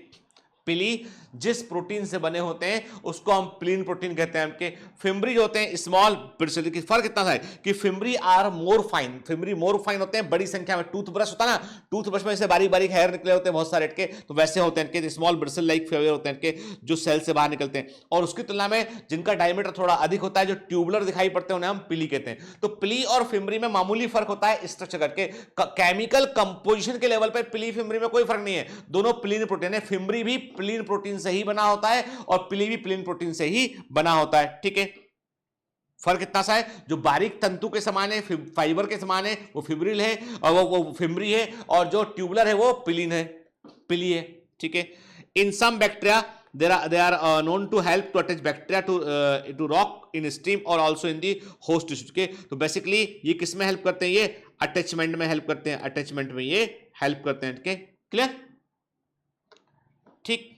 पिली जिस प्रोटीन से बने होते हैं उसको हम पिलीन प्रोटीन कहते हैं। हमके फिम्बरी जो होते हैं स्मॉल, फर्क इतना सा है कि fimbriae are more fine, fimbriae more fine होते हैं बड़ी संख्या में। टूथब्रश होता है ना, टूथब्रश में से बारीक बारीक हेयर निकले होते हैं बहुत सारे के, तो वैसे होते हैं इनके स्मॉल ब्रिसल लाइक फेवर होते हैं इनके, जो सेल से बाहर निकलते हैं, और उसकी तुलना में जिनका डायमीटर थोड़ा अधिक होता है, जो ट्यूबुलर दिखाई पड़ते हैं, उन्हें हम पिली कहते हैं। तो पिली और फिम्बरी में मामूली फर्क होता है स्ट्रक्चर करके, केमिकल कंपोजिशन के लेवल पर पिली फिम्बरी में कोई फर्क नहीं है, दोनों पिलीन प्रोटीन है। फिम्बरी भी पिलीन प्रोटीन से ही बना होता है और पिली भी पिलीन प्रोटीन से ही बना होता है, ठीक है। फर्क इतना सा है, जो बारीक तंतु के समान है, फाइबर के समान है, वो फिब्रिल है, और वो फिम्बरी है, और जो ट्यूबुलर है वो पिलीन है, पिली है, ठीक है। In some bacteria they are known to help to attach bacteria to rock in stream और also in the host tissue के। तो बेसिकली ये किस में हेल्प करते हैं, ये अटैचमेंट में हेल्प करते हैं, अटैचमेंट में ये हेल्प करते हैं, ठीक, क्लियर, ठीक।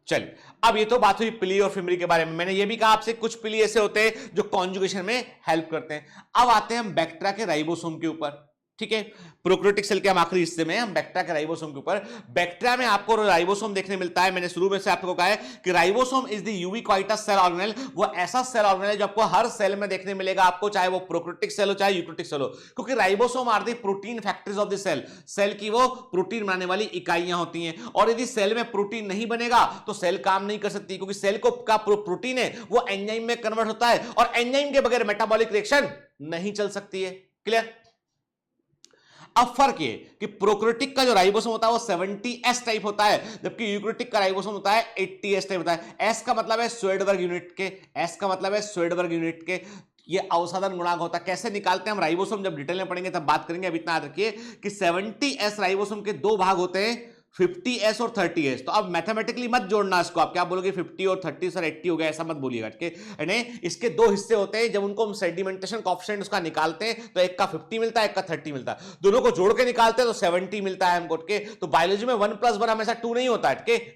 चलिए अब ये तो बात हुई पिली और फिम्बरी के बारे में। मैंने ये भी कहा आपसे कुछ पिली ऐसे होते हैं जो कॉन्जुगेशन में हेल्प करते हैं। अब आते हैं हम बैक्टीरिया के राइबोसोम के ऊपर, ठीक है। प्रोकैरियोटिक सेल के हम आखिरी हिस्से में हम बैक्टीरिया के राइबोसोम के ऊपर। बैक्टीरिया में आपको राइबोसोम देखने मिलता है, मैंने शुरू में से आपको कहा है कि ribosome is the ubiquitous cell organelle. वो ऐसा सेल ऑर्गेनेल है जो आपको हर सेल में देखने मिलेगा, आपको चाहे वो प्रोकैरियोटिक सेल हो चाहे यूकैरियोटिक सेल हो, क्योंकि ribosome are the protein factories of the cell. Cell की वो प्रोटीन बनाने वाली इकाइयां होती हैं, और यदि सेल में प्रोटीन नहीं बनेगा तो सेल काम नहीं कर सकती, क्योंकि सेल को का प्रोटीन है वो एंजाइम में कन्वर्ट होता है, और एंजाइम के बगैर मेटाबॉलिक रिएक्शन नहीं चल सकती है, क्लियर। अब फर्क ये कि प्रोकैरियोटिक का जो राइबोसोम होता है वो 70s टाइप होता है, जबकि यूकैरियोटिक का राइबोसोम होता है 80s टाइप होता है। एस का मतलब है स्वेडबर्ग यूनिट के, एस का मतलब है स्वेडबर्ग यूनिट के। ये अवसादन गुणांक होता है। कैसे निकालते हैं हम राइबोसोम, जब डिटेल में पढ़ेंगे तब बात करेंगे। अभी इतना याद रखिए कि 70S राइबोसोम के दो भाग होते हैं, 50S और 30S। तो अब मैथमेटिकली मत जोड़ना इसको, आप क्या बोलोगे 50 और 30 सर 80 हो गया, ऐसा मत बोलिएगा, ठीक है। यानी इसके दो हिस्से होते हैं, जब उनको हम सेडिमेंटेशन कोएफिशिएंट उसका निकालते हैं तो एक का 50 मिलता है, एक का 30 मिलता है, दोनों को जोड़ के निकालते हैं तो 70 मिलता है हमको, ठीक है। तो बायोलॉजी में 1 + 1 हमेशा 2 नहीं होता है, ठीक है।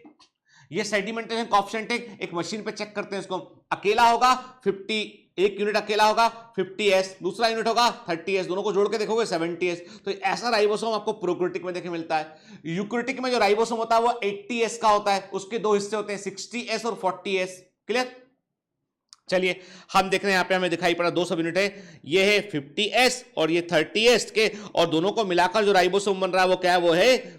ये सेडिमेंटेशन कोएफिशिएंट एक मशीन पे चेक करते हैं इसको, अकेला होगा 50, एक यूनिट अकेला होगा 50S, दूसरा यूनिट होगा 30S, दोनों को जोड़ के देखोगे 70S। तो ऐसा राइबोसोम आपको प्रोकैरियोटिक में देखे मिलता है। यूकैरियोटिक में जो राइबोसोम होता है वो 80S का होता है, उसके दो हिस्से होते हैं 60S और 40S। क्लियर? चलिए हम देख रहे हैं, यहां पे हमें दिखाई पड़ा दो सब यूनिट है, ये है 50S और ये 30S के, और दोनों को मिलाकर जो राइबोसोम बन रहा है वो क्या है,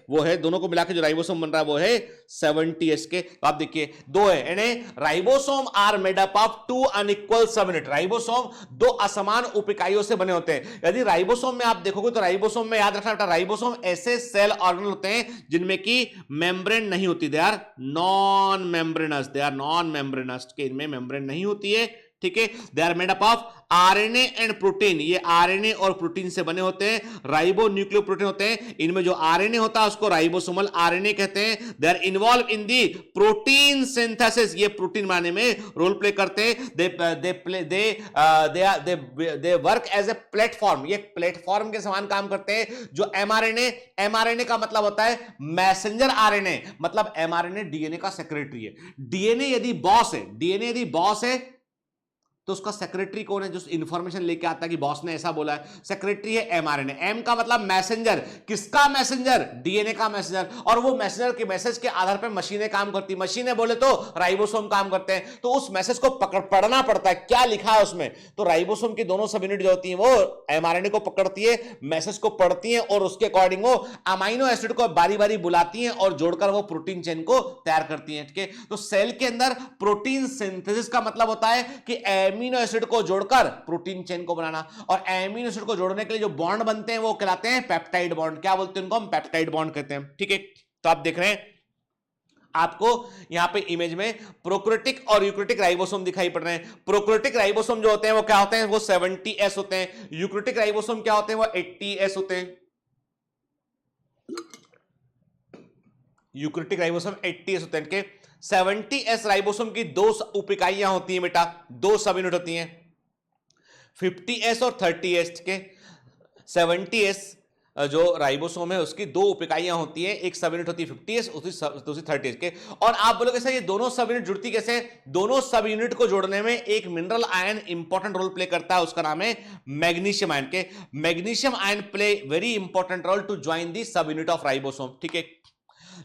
वो है दोनों को मिलाकर जो राइबोसोम बन रहा है वो है 70S के। तो आप देखिए दो है, यानी ribosome are made up of 2 unequal subunit. Ribosome दो असमान उप इकाइयों से बने होते हैं। यदि राइबोसोम में आप देखोगे तो राइबोसोम में याद रखना बेटा, राइबोसोम ऐसे सेल ऑर्गेनल होते हैं जिनमें की मेम्ब्रेन नहीं होती, they are non membranous, they are non membranous, के इनमें मेम्ब्रेन नहीं होती है, ठीक है। They are made up of RNA and protein, ये आरएनए और प्रोटीन से बने होते हैं, राइबो न्यूक्लियोप्रोटीन होते हैं। इनमें जो आरएनए होता है उसको राइबोसोमल आरएनए कहते हैं। They are involve in the protein synthesis, ये प्रोटीन बनाने में रोल प्ले करते हैं। They work as a platform, ये प्लेटफॉर्म के समान काम करते हैं। जो एमआरएनए का मतलब होता है मैसेंजर आरएनए, मतलब एमआरएनए डीएनए का सेक्रेटरी है। डीएनए यदि बॉस है तो उसका सेक्रेटरी कौन है, जो इंफॉर्मेशन लेके आता है कि बॉस ने ऐसा बोला है, सेक्रेटरी है एमआरएनए। एम का मतलब मैसेंजर, किसका मैसेंजर, डीएनए का मैसेंजर। और वो मैसेंजर के मैसेज के आधार पर मशीनें काम करती, मशीनें बोले तो राइबोसोम काम करते हैं। तो उस मैसेज को पढ़ना पड़ता है, क्या लिखा है उसमें। तो राइबोसोम की दोनों सब यूनिट जो होती है वो एमआरएनए को पकड़ती है, मैसेज को पढ़ती है और उसके अकॉर्डिंग वो अमाइनो एसिड को बारी बारी बुलाती है और जोड़कर वो प्रोटीन चेन को तैयार करती है, ठीक है। तो सेल के अंदर प्रोटीन सिंथेसिस का मतलब होता है कि एमिनो एसिड को जोड़कर प्रोटीन चेन को बनाना, और एमिनो एसिड को जोड़ने के लिए जो बॉन्ड बनते हैं वो कहलाते हैं पेप्टाइड बॉन्ड। क्या बोलते हैं उनको हम, पेप्टाइड बॉन्ड कहते हैं, ठीक है। तो आप देख रहे हैं आपको यहां पे इमेज में प्रोकैरियोटिक और यूकैरियोटिक राइबोसोम दिखाई पड़ रहे हैं। प्रोकैरियोटिक राइबोसोम जो होते हैं वो क्या होते हैं, वो 70S होते हैं। यूकैरियोटिक राइबोसोम क्या होते हैं, वो 80S होते हैं। यूकैरियोटिक राइबोसोम 80S होते हैं के। 70S राइबोसोम की दो उप इकाइयां होती हैं बेटा, दो सब यूनिट होती हैं, 50S और 30S के। 70S जो राइबोसोम है उसकी दो उप इकाइयां होती हैं, एक सब यूनिट होती है 50S, दूसरी 30S के। और आप बोलोगे सर ये दोनों सब यूनिट जुड़ती कैसे, दोनों सब यूनिट को जोड़ने में एक mineral ion important role play करता है, उसका नाम है मैग्नीशियम आयन के। Magnesium ion play very important role to join the subunit of ribosome, ठीक है।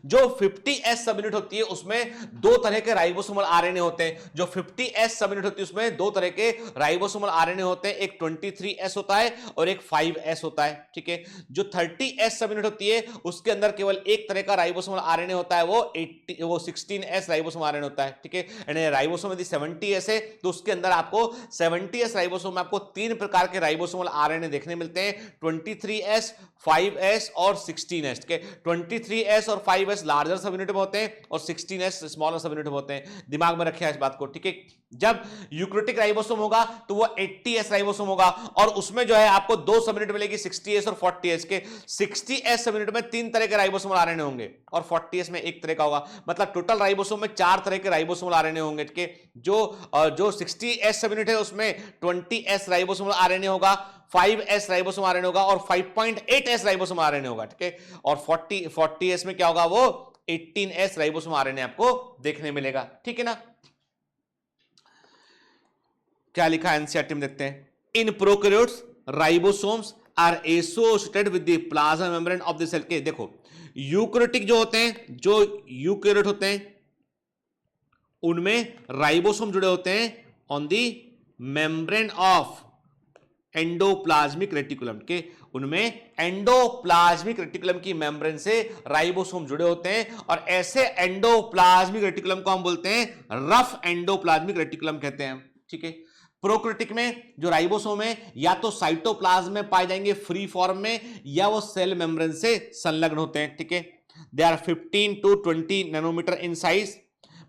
जो 50S सब यूनिट होती है उसमें दो तरह के राइबोसोमल आरएनए होते हैं। जो 50S सब यूनिट होती है उसमें दो तरह के राइबोसोमल आरएनए होते हैं, एक 23S होता है और एक 5S होता है, ठीक है। जो 30S सब यूनिट होती है उसके अंदर केवल एक तरह का राइबोसोमल आरएनए होता है, वो 16S राइबोसोम आरएनए होता है, ठीक है। यानी राइबोसोम यदि 70S है तो उसके अंदर आपको 70S राइबोसोम में आपको तीन प्रकार के राइबोसोमल आरएनए देखने मिलते हैं, 23S, 5S और 16S के। 23S और 5S लार्जर सब यूनिट में होते हैं और 16S स्मॉलर सब यूनिट में होते हैं। दिमाग में रखिए इस बात को, ठीक है। जब यूकैरियोटिक राइबोसोम होगा तो वो 80S राइबोसोम होगा और उसमें जो है आपको दो सब यूनिट मिलेगी, 60S और 40S के। 60S सब यूनिट में तीन तरह के राइबोसोमल आरएनए होंगे और 40S में एक तरह का होगा, मतलब टोटल राइबोसोम में चार तरह के राइबोसोमल आरएनए होंगे, ठीक है। जो 60S सब यूनिट है उसमें 20S राइबोसोमल आरएनए होगा, 5S राइबोसोम आरएनए होगा और 5.8S राइबोसोम आरएनए होगा, ठीक है। और 40S में क्या होगा, वो 18S राइबोसोम आरएनए आपको देखने मिलेगा, ठीक है ना। क्या लिखा है एनसीईआरटी में, देखते हैं। In prokaryotes ribosomes are associated with the plasma membrane of the cell के। देखो यूकैरियोटिक जो होते हैं, जो यूकैरियोट होते हैं उनमें राइबोसोम जुड़े होते हैं on the membrane of endoplasmic reticulum के। उनमें एंडोप्लाज्मिक रेटिकुलम की मेम्ब्रेन से राइबोसोम जुड़े होते हैं और ऐसे एंडोप्लाज्मिक रेटिकुलम को हम बोलते हैं रफ एंडोप्लाज्मिक रेटिकुलम कहते हैं, ठीक है। प्रोकैरियोटिक में जो राइबोसोम है या तो साइटोप्लाज्म में पाए जाएंगे फ्री फॉर्म में, या वो सेल मेम्ब्रेन से संलग्न होते हैं, ठीक है। They are 15 to 20 nanometre in size,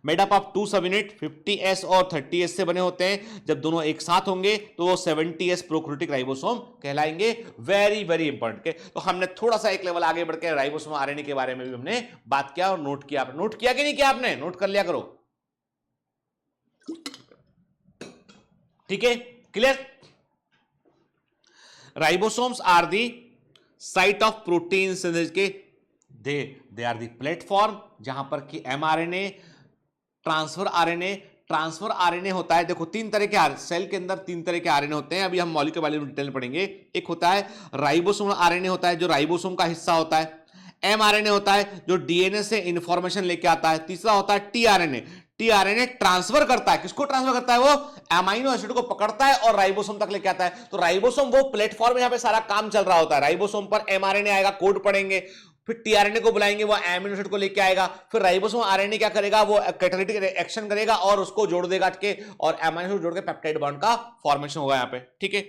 made up of 2 सब यूनिट 50s और 30s से बने होते हैं। जब दोनों एक साथ होंगे तो वो 70s प्रोकैरियोटिक राइबोसोम कहलाएंगे। वेरी वेरी इंपॉर्टेंट के तो हमने थोड़ा सा एक लेवल आगे बढ़ के राइबोसोम आरएनए के बारे में भी हमने बात किया और नोट किया। नोट किया कि नहीं किया आपने? नोट कर लिया करो, ठीक है, clear. Ribosomes are the site of protein synthesis के दे आर दी प्लेटफॉर्म जहां पर कि एमआरएनए ट्रांसफर आरएनए होता है। देखो तीन तरह के सेल के अंदर तीन तरह के आरएनए होते हैं। अभी हम मॉलिक्यूल वाले डिटेल में पढ़ेंगे। एक होता है राइबोसोम आरएनए होता है जो राइबोसोम का हिस्सा होता है। एमआरएनए होता है जो डीएनए से इंफॉर्मेशन लेके आता है। तीसरा होता है टीआरएनए ट्रांसफर करता है। किसको ट्रांसफर करता है? वो अमीनो एसिड को पकड़ता है और राइबोसोम तक लेके आता है। तो राइबोसोम वो प्लेटफॉर्म यहां पे सारा काम चल रहा होता है। राइबोसोम पर एमआरएनए आएगा, कोड पढ़ेंगे, फिर टीआरएनए को बुलाएंगे, वो एमिनो एसिड को लेके आएगा, फिर राइबोसोम आरएनए क्या करेगा? वो कैटालिटिक रिएक्शन करेगा और उसको जोड़ देगा के और एमिनो एसिड जोड़ के पेप्टाइड बॉन्ड का फॉर्मेशन होगा यहां पे, ठीक है।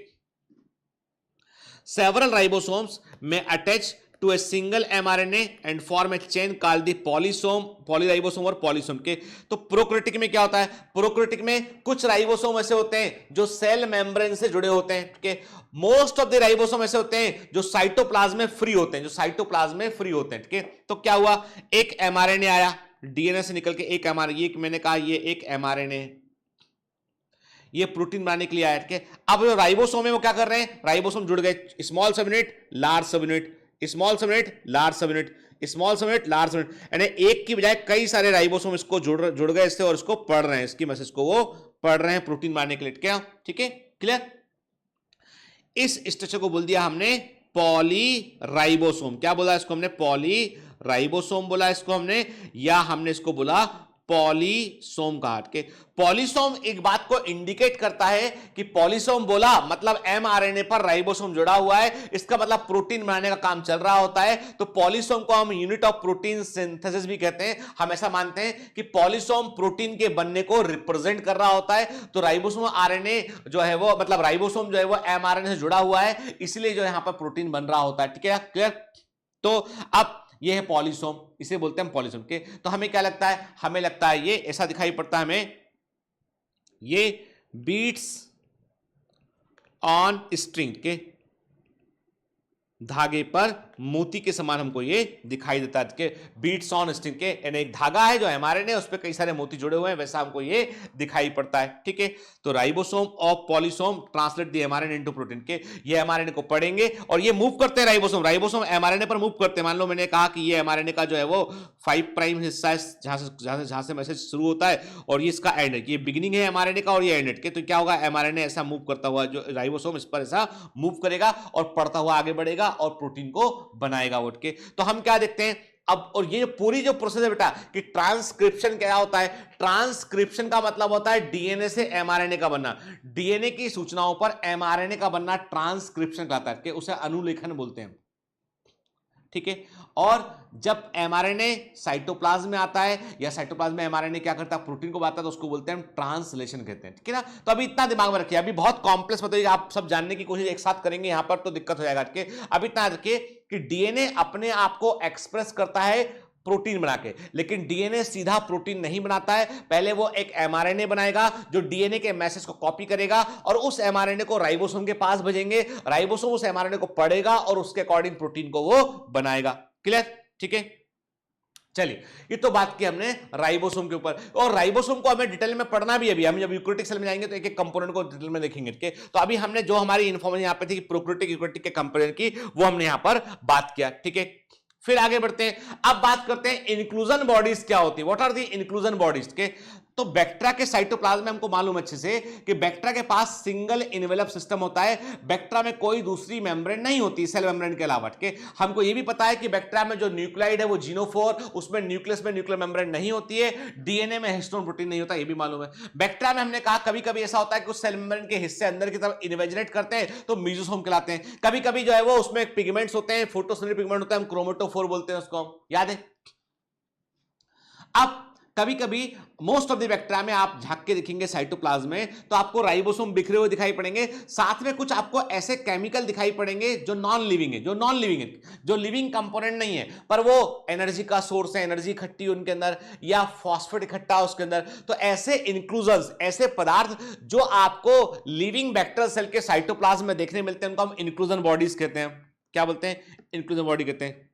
सेवरल राइबोसोम्स में attach to a single mRNA and form a chain called the polyराइबोसोम और पॉलीसोम के। तो प्रोकैरियोटिक में क्या होता है? प्रोकैरियोटिक में कुछ राइबोसोम ऐसे होते हैं जो सेल मेम्ब्रेन से जुड़े होते हैं, ठीक है। मोस्ट ऑफ द राइबोसोम ऐसे होते हैं जो साइटोप्लाज्म में फ्री होते हैं, ठीक है। तो क्या हुआ? एक एमआरएनए आया डीएनए से निकल के, एक एमआरएनए, ये मैंने कहा ये एक एमआरएनए, ये प्रोटीन बनाने के लिए आया, ठीक है। अब जो राइबोसोम है वो क्या कर रहे हैं? राइबोसोम जुड़ गए, स्मॉल सब यूनिट, लार्ज सब यूनिट, स्मॉल सब यूनिट, लार्ज सब यूनिट, स्मॉल सब यूनिट, लार्ज सब यूनिट, यानी एक की बजाय कई सारे राइबोसोम इसको जुड़ गए इससे और इसको पढ़ रहे हैं, इसकी मैसेज को वो पढ़ रहे हैं प्रोटीन बनाने के लिए, क्या, ठीक है, क्लियर। इस स्ट्रक्चर को बोल दिया हमने पॉलीराइबोसोम। क्या बोला इसको हमने? पॉलीराइबोसोम बोला इसको हमने, या हमने इसको बोला पॉलीसोम कहा के। पॉलीसोम एक बात को इंडिकेट करता है कि पॉलीसोम बोला मतलब एमआरएनए पर राइबोसोम जुड़ा हुआ है, इसका मतलब प्रोटीन बनाने का काम चल रहा होता है। तो पॉलीसोम को हम यूनिट ऑफ प्रोटीन सिंथेसिस भी कहते हैं। हम ऐसा मानते हैं कि पॉलीसोम प्रोटीन के बनने को रिप्रेजेंट कर रहा होता है। तो राइबोसोम आरएनए जो है वो मतलब राइबोसोम जो है वो एमआरएनए से जुड़ा हुआ है, इसलिए जो यहां पर प्रोटीन बन रहा होता है, ठीक है, क्लियर। तो अब ये है पॉलीसोम, इसे बोलते हैं पॉलीसोम के। तो हमें क्या लगता है? हमें लगता है ये ऐसा दिखाई पड़ता है हमें, ये बीट्स ऑन स्ट्रिंग के धागे पर मोती के समान हमको ये दिखाई देता है कि बीट्स ऑन स्ट्रिंग के, यानी एक धागा है जो एमआरएनए उस पर कई सारे मोती जुड़े हुए हैं, वैसा हमको ये दिखाई पड़ता है, ठीक है। तो ribosome of polysome translate the mRNA into protein के, ये एमआरएनए को पढ़ेंगे और ये मूव करते हैं राइबोसोम एमआरएनए पर मूव करते हैं। मान लो मैंने कहा कि ये एमआरएनए का जो है वो 5 प्राइम हिस्सा है जहां से मैसेज शुरू होता है और ये इसका एंड है, ये बिगिनिंग है एमआरएनए का और ये एंड है के। तो क्या होगा? एमआरएनए ऐसा मूव करता हुआ जो राइबोसोम इस पर ऐसा मूव करेगा और पढ़ता हुआ आगे बढ़ेगा और प्रोटीन को बनाएगा उठ के। तो हम क्या देखते हैं अब, और ये पूरी जो प्रोसेस है बेटा कि ट्रांसक्रिप्शन क्या होता है? ट्रांसक्रिप्शन का मतलब होता है डीएनए से एमआरएनए का बनना, डीएनए की सूचनाओं पर एमआरएनए का बनना ट्रांसक्रिप्शन कहलाता है, कि उसे अनुलेखन बोलते हैं, ठीक है। और जब एमआरएनए साइटोप्लाज्म में आता है या साइटोप्लाज्म में एमआरएनए क्या करता है? प्रोटीन को बनाता है, तो उसको बोलते हैं ट्रांसलेशन कहते हैं, ठीक है ना। तो अभी इतना दिमाग में रखिए, अभी बहुत कॉम्प्लेक्स मतलब आप सब जानने की कोशिश एक साथ करेंगे यहां पर तो दिक्कत हो जाएगा, ठीक है। अभी इतना रखिए कि डीएनए अपने आप को एक्सप्रेस करता है प्रोटीन बना के, लेकिन डीएनए सीधा प्रोटीन नहीं बनाता है। पहले वो एक एमआरएनए बनाएगा जो डीएनए के मैसेज को कॉपी करेगा और उस एमआरएनए को राइबोसोम के पास भेजेंगे, राइबोसोम उस एमआरएनए को पढ़ेगा और उसके अकॉर्डिंग प्रोटीन को वो बनाएगा, क्लियर, ठीक है। चलिए, ये तो बात की हमने राइबोसोम के ऊपर, और राइबोसोम को हमें डिटेल में पढ़ना भी है। अभी हम जब यूकेरियोटिक सेल में जाएंगे तो एक एक कंपोनेंट को डिटेल में देखेंगे, ठीक है। तो अभी हमने जो हमारी इन्फॉर्मेशन यहां पे थी प्रोकैरियोटिक यूकेरियोटिक के कंपोनेंट की, वो हमने यहां पर बात किया, ठीक है। फिर आगे बढ़ते हैं, अब बात करते हैं इंक्लूजन बॉडीज क्या होती है, what are the inclusion bodies के। तो बैक्टीरिया के साइटोप्लाज्म में हमको मालूम अच्छे से कि बैक्टीरिया के पास सिंगल इनवेलप सिस्टम होता है, बैक्टीरिया में कोई दूसरी मेम्ब्रेन नहीं होती सेल मेम्ब्रेन के अलावा, के हमको ये भी पता है कि बैक्टीरिया में जो न्यूक्लियाइड है वो जीनोफोर, उसमें न्यूक्लियस में न्यूक्लियर मेम्ब्रेन नहीं होती है, डीएनए में हिस्टोन प्रोटीन नहीं होता, ये भी मालूम है। बैक्टीरिया में हमने कहा कभी कभी ऐसा होता है कि उस सेल मेम्ब्रेन के हिस्से अंदर की तरफ इन्वेजिनेट करते हैं तो मीजोसोम कहलाते हैं। कभी कभी जो है वो उसमें पिगमेंट्स होते हैं, फोटोसिंथेटिक पिगमेंट होता है, हम क्रोमेटोफोर बोलते हैं उसको, याद है। अब कभी कभी मोस्ट ऑफ द बैक्टीरिया में आप झांक के देखेंगे साइटोप्लाज्म में, तो आपको राइबोसोम बिखरे हुए दिखाई पड़ेंगे, साथ में कुछ आपको ऐसे केमिकल दिखाई पड़ेंगे जो नॉन लिविंग है, जो लिविंग कंपोनेंट नहीं है, पर वो एनर्जी का सोर्स है, एनर्जी इकट्ठी उनके अंदर या फॉस्फेट इकट्ठा है उसके अंदर। तो ऐसे इंक्लूजन्स, ऐसे पदार्थ जो आपको लिविंग बैक्टीरियल सेल के साइटोप्लाज्म में देखने मिलते हैं, उनको हम इंक्लूजन बॉडीज कहते हैं। क्या बोलते हैं? इंक्लूजन बॉडी कहते हैं।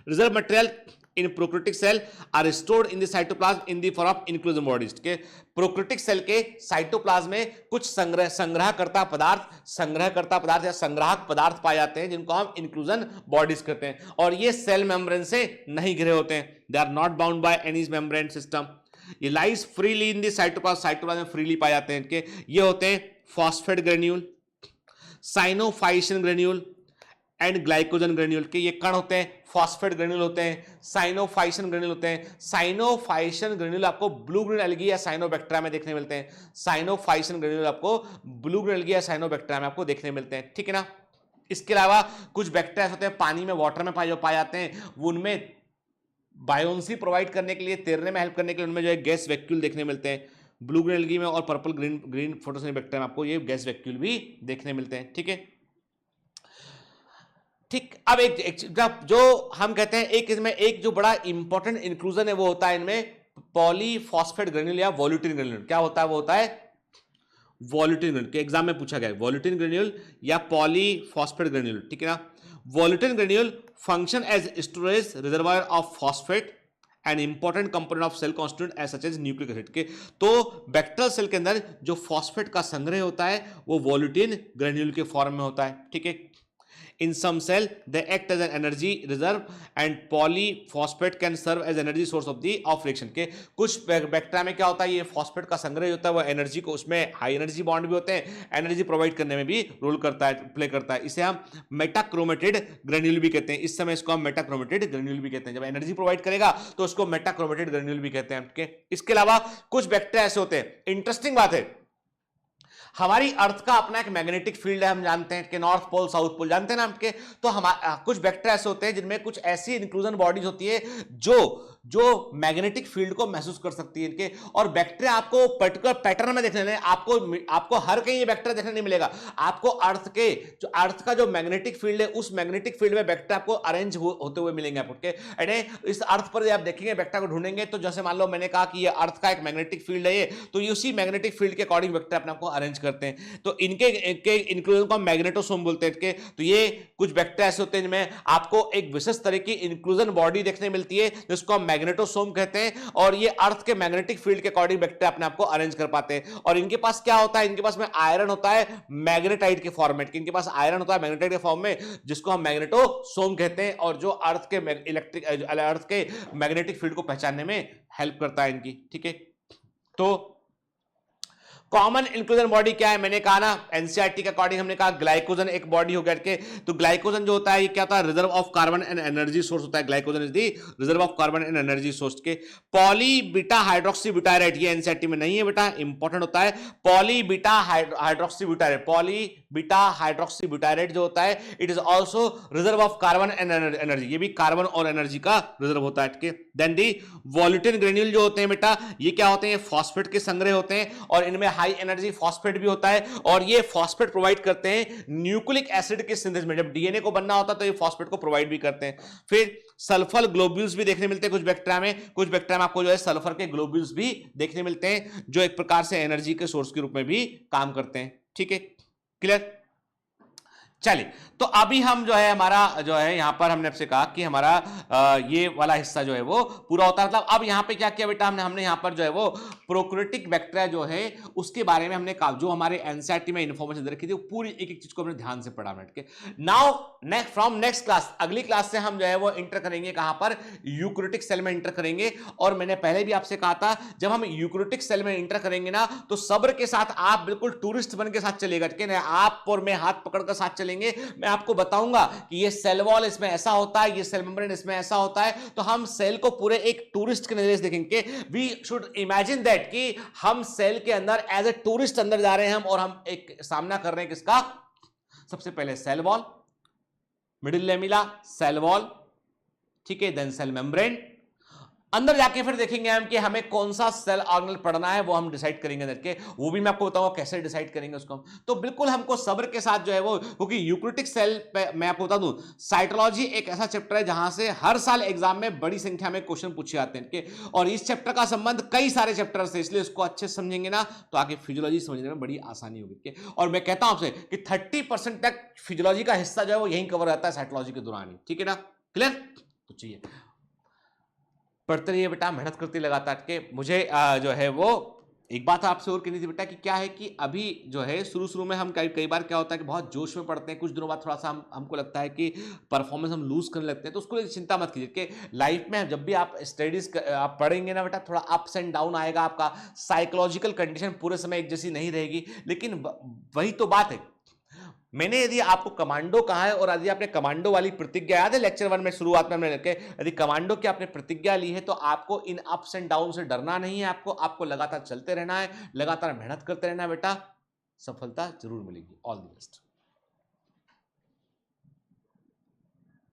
Reserve material in prokaryotic cell are stored in the cytoplasm in the form of inclusion bodies। के प्रोकैरियोटिक सेल के साइटोप्लाज्म में कुछ संग्रहकर्ता पदार्थ या संग्राहक पदार्थ पाए जाते हैं जिनको हम इंक्लूजन बॉडीज कहते हैं, और ये सेल मेम्ब्रेन से नहीं घिरे होते हैं। They are not bound by any membrane system. ये lies freely in the cytoplasm में फ्रीली पाए जाते हैं। इनके ये होते हैं phosphate granule, cyanophycin granule and glycogen granule के ये कण होते हैं। फॉस्फेट ग्रेन्यूल होते हैं, साइनोफाइसिन ग्रेन्यूल होते हैं। साइनोफाइसिन ग्रेन्यूल आपको ब्लू ग्रीन एल्गी या साइनोबैक्टीरिया में देखने मिलते हैं। साइनोफाइसिन ग्रेन्यूल आपको ब्लू ग्रीन एल्गी या साइनोबैक्टीरिया में आपको देखने मिलते हैं, ठीक है ना। इसके अलावा कुछ बैक्टीरिया होते हैं पानी में, वाटर में पाए जाते हैं, वो उनमें बायोन्सी प्रोवाइड करने के लिए, तैरने में हेल्प करने के लिए उनमें जो है गैस वैक्यूल देखने मिलते हैं। ब्लू ग्रीन एल्गी में और पर्पल ग्रीन फोटोसिंथेटिक बैक्टीरिया में आपको ये गैस वैक्यूल भी देखने मिलते हैं, ठीक है। ठीक, अब एक जो हम कहते हैं इसमें एक जो बड़ा इंपॉर्टेंट इंक्लूजन है वो होता है इनमें पॉलीफॉस्फेट ग्रेन्यूल या वोल्यूटिन ग्रेन्यूल। क्या होता है? वो होता है वोल्यूटिन ग्रेन्यूल, के एग्जाम में पूछा गया है, वोल्यूटिन ग्रेन्यूल या पॉलीफॉस्फेट ग्रेन्यूल, ठीक है ना। Volutin granule function as storage reservoir of phosphate an important component of cell constituent as such as nucleic acid के। तो बैक्टीरियल सेल के अंदर जो फॉस्फेट का संग्रह होता है वो वोल्यूटिन ग्रेन्यूल के फॉर्म में होता है, ठीक है। In some cell, they act as an energy reserve and polyphosphate can serve as energy source of the of reaction के। कुछ बैक्टीरिया में क्या होता है, ये फॉस्फेट का संग्रह होता है, वो एनर्जी को, उसमें हाई एनर्जी बॉन्ड भी होते हैं, एनर्जी प्रोवाइड करने में भी रोल करता है, प्ले करता है। इसे हम मेटाक्रोमेटेड ग्रेन्यूल भी कहते हैं। इस समय इसको हम मेटाक्रोमेटेड ग्रेन्यूल भी कहते हैं। जब एनर्जी प्रोवाइड करेगा तो उसको मेटाक्रोमेटेड ग्रेन्यूल भी कहते हैं, ठीक है। इसके अलावा कुछ बैक्टीरिया ऐसे होते हैं, इंटरेस्टिंग बात है, हमारी अर्थ का अपना एक मैग्नेटिक फील्ड है, हम जानते हैं कि नॉर्थ पोल साउथ पोल, जानते हैं ना आपके। तो कुछ बैक्टीरिया ऐसे होते हैं जिनमें कुछ ऐसी इंक्लूजन बॉडीज होती है जो मैग्नेटिक फील्ड को महसूस कर सकती है इनके। और बैक्टीरिया आपको पर्टिकुलर पैटर्न में देखने मिलेगा, आपको हर कहीं ये बैक्टीरिया देखने नहीं मिलेगा। आपको अर्थ का जो मैग्नेटिक फील्ड है, उस मैग्नेटिक फील्ड में बैक्टीरिया आपको अरेंज होते हुए मिलेंगे आपको। इस अर्थ पर आप देखेंगे बैक्टीरिया को ढूंढेंगे, तो जैसे मान लो मैंने कहा कि ये अर्थ का एक मैग्नेटिक फील्ड है, ये तो उसी मैग्नेटिक फील्ड के अकॉर्डिंग बैक्टीरिया अपने आपको अरेंज करते हैं। तो इनके इंक्लूजन को मैग्नेटोसोम बोलते हैं। तो ये कुछ बैक्टीरिया ऐसे होते हैं जिनमें आपको एक विशेष तरह की इंक्लूजन बॉडी देखने मिलती है जिसको हम मैग्नेटोसोम कहते हैं, और ये अर्थ के मैग्नेटिक फील्ड के अकॉर्डिंग बैक्टीरिया अपने आपको अरेंज कर पाते हैं। और इनके पास क्या होता है, इनके पास में आयरन होता है मैग्नेटाइट के फॉर्मेट के, इनके पास आयरन होता है मैग्नेटाइट के फॉर्म में, जिसको हम मैग्नेटोसोम कहते हैं, और जो अर्थ के मैग्नेटिक फील्ड को पहचानने में हेल्प करता है इनकी, ठीक है। तो कॉमन इंक्लूजन बॉडी क्या है, मैंने कहा ना एनसीईआरटी के अकॉर्डिंग हमने कहा ग्लाइकोजन एक बॉडी हो गया के। तो ग्लाइकोजन जो होता है ये क्या होता है, reserve of carbon and energy source होता है। Glycogen is the reserve of carbon and energy source के। पॉली बीटा हाइड्रोक्सी ब्यूटायरेट, ये एनसीईआरटी में नहीं है बेटा, इंपॉर्टेंट होता है। पॉली बीटा हाइड्रोक्सी ब्यूटायरेट जो होता है, it is also reserve of carbon and energy, ये भी कार्बन और एनर्जी का रिजर्व होता है। देन दी वोल्यूटिन ग्रेन्यूल जो होते हैं बेटा, ये क्या होते हैं, फॉस्फेट के संग्रह होते हैं, और इनमें हाई एनर्जी फॉस्फेट भी होता है, और ये फॉस्फेट प्रोवाइड करते हैं न्यूक्लिक एसिड के सिंथेसिस में। जब डीएनए को बनना होता है तो ये फॉस्फेट को प्रोवाइड भी करते हैं। फिर सल्फर ग्लोब्यूल्स भी देखने मिलते हैं कुछ बैक्टीरिया में। कुछ बैक्टीरिया में आपको जो है सल्फर के ग्लोब्यूल्स भी देखने मिलते हैं, जो एक प्रकार से एनर्जी के सोर्स के रूप में भी काम करते हैं, ठीक है। क्लियर? चलिए, तो अभी हम जो है हमारा जो है यहां पर हमने आपसे कहा कि हमारा ये वाला हिस्सा जो है वो पूरा होता है। मतलब अब यहां पे क्या किया बेटा, हमने यहां पर जो है वो प्रोकैरियोटिक बैक्टीरिया जो है उसके बारे में हमने कहा, जो हमारे एनसीईआरटी में इंफॉर्मेशन दे रखी थी, पूरी एक एक चीज को हमने ध्यान से पढ़ा बैठ के। नाउ फ्रॉम नेक्स्ट क्लास, अगली क्लास से हम जो है वो इंटर करेंगे कहां पर, यूकैरियोटिक सेल में इंटर करेंगे। और मैंने पहले भी आपसे कहा था, जब हम यूकैरियोटिक सेल में इंटर करेंगे ना, तो सब्र के साथ आप बिल्कुल टूरिस्ट बन के साथ चलेगा, ठीक है। आप और मैं हाथ पकड़कर साथ चलेंगे, मैं आपको बताऊंगा कि ये सेल वॉल इसमें ऐसा होता है, ये सेल मेम्ब्रेन इसमें ऐसा होता है। तो हम सेल को पूरे एक टूरिस्ट के नजरिए से देखेंगे। वी शुड इमेजिन दैट कि हम सेल के अंदर एज ए टूरिस्ट अंदर जा रहे हैं और हम एक सामना कर रहे हैं किसका, सबसे पहले cell wall, middle lamella, cell wall, ठीक है, देन सेल मेम्ब्रेन, अंदर जाके फिर देखेंगे हम कि हमें कौन सा सेल ऑर्गेनल पढ़ना है, वो हम डिसाइड करेंगे अंदर के, वो भी मैं आपको बताऊंगा कैसे डिसाइड करेंगे उसको हम। तो बिल्कुल हमको सब्र के साथ जो है वो, क्योंकि यूक्रेटिक सेल पे मैं आपको बता दूं, साइटोलॉजी एक ऐसा चैप्टर है जहां से हर साल एग्जाम में बड़ी संख्या में क्वेश्चन पूछे जाते हैं इनके, और इस चैप्टर का संबंध कई सारे चैप्टर से, इसलिए इसको अच्छे से समझेंगे ना तो आगे फिजियोलॉजी समझने में बड़ी आसानी होगी। और मैं कहता हूं आपसे कि 30% तक फिजियोलॉजी का हिस्सा जो है वो यहीं कवर रहता है साइटोलॉजी के दौरान ही, ठीक है ना, क्लियर। तो चाहिए पढ़ते रहिए बेटा, मेहनत करती लगातार के। मुझे जो है वो एक बात आपसे और कहनी थी बेटा, कि क्या है कि अभी जो है शुरू शुरू में हम कई बार क्या होता है कि बहुत जोश में पढ़ते हैं, कुछ दिनों बाद थोड़ा सा हमको लगता है कि परफॉर्मेंस हम लूज करने लगते हैं, तो उसको चिंता मत कीजिए कि लाइफ में जब भी आप स्टडीज आप पढ़ेंगे ना बेटा, थोड़ा अप्स एंड डाउन आएगा, आपका साइकोलॉजिकल कंडीशन पूरे समय एक जैसी नहीं रहेगी, लेकिन वही तो बात है। मैंने यदि आपको कमांडो कहा है, और यदि आपने कमांडो वाली प्रतिज्ञा, याद है लेक्चर 1 में शुरुआत में हमने रखे, यदि कमांडो की आपने प्रतिज्ञा ली है तो आपको इन अप्स एंड डाउन से डरना नहीं है, आपको लगातार चलते रहना है, लगातार मेहनत करते रहना है बेटा, सफलता जरूर मिलेगी। All the best.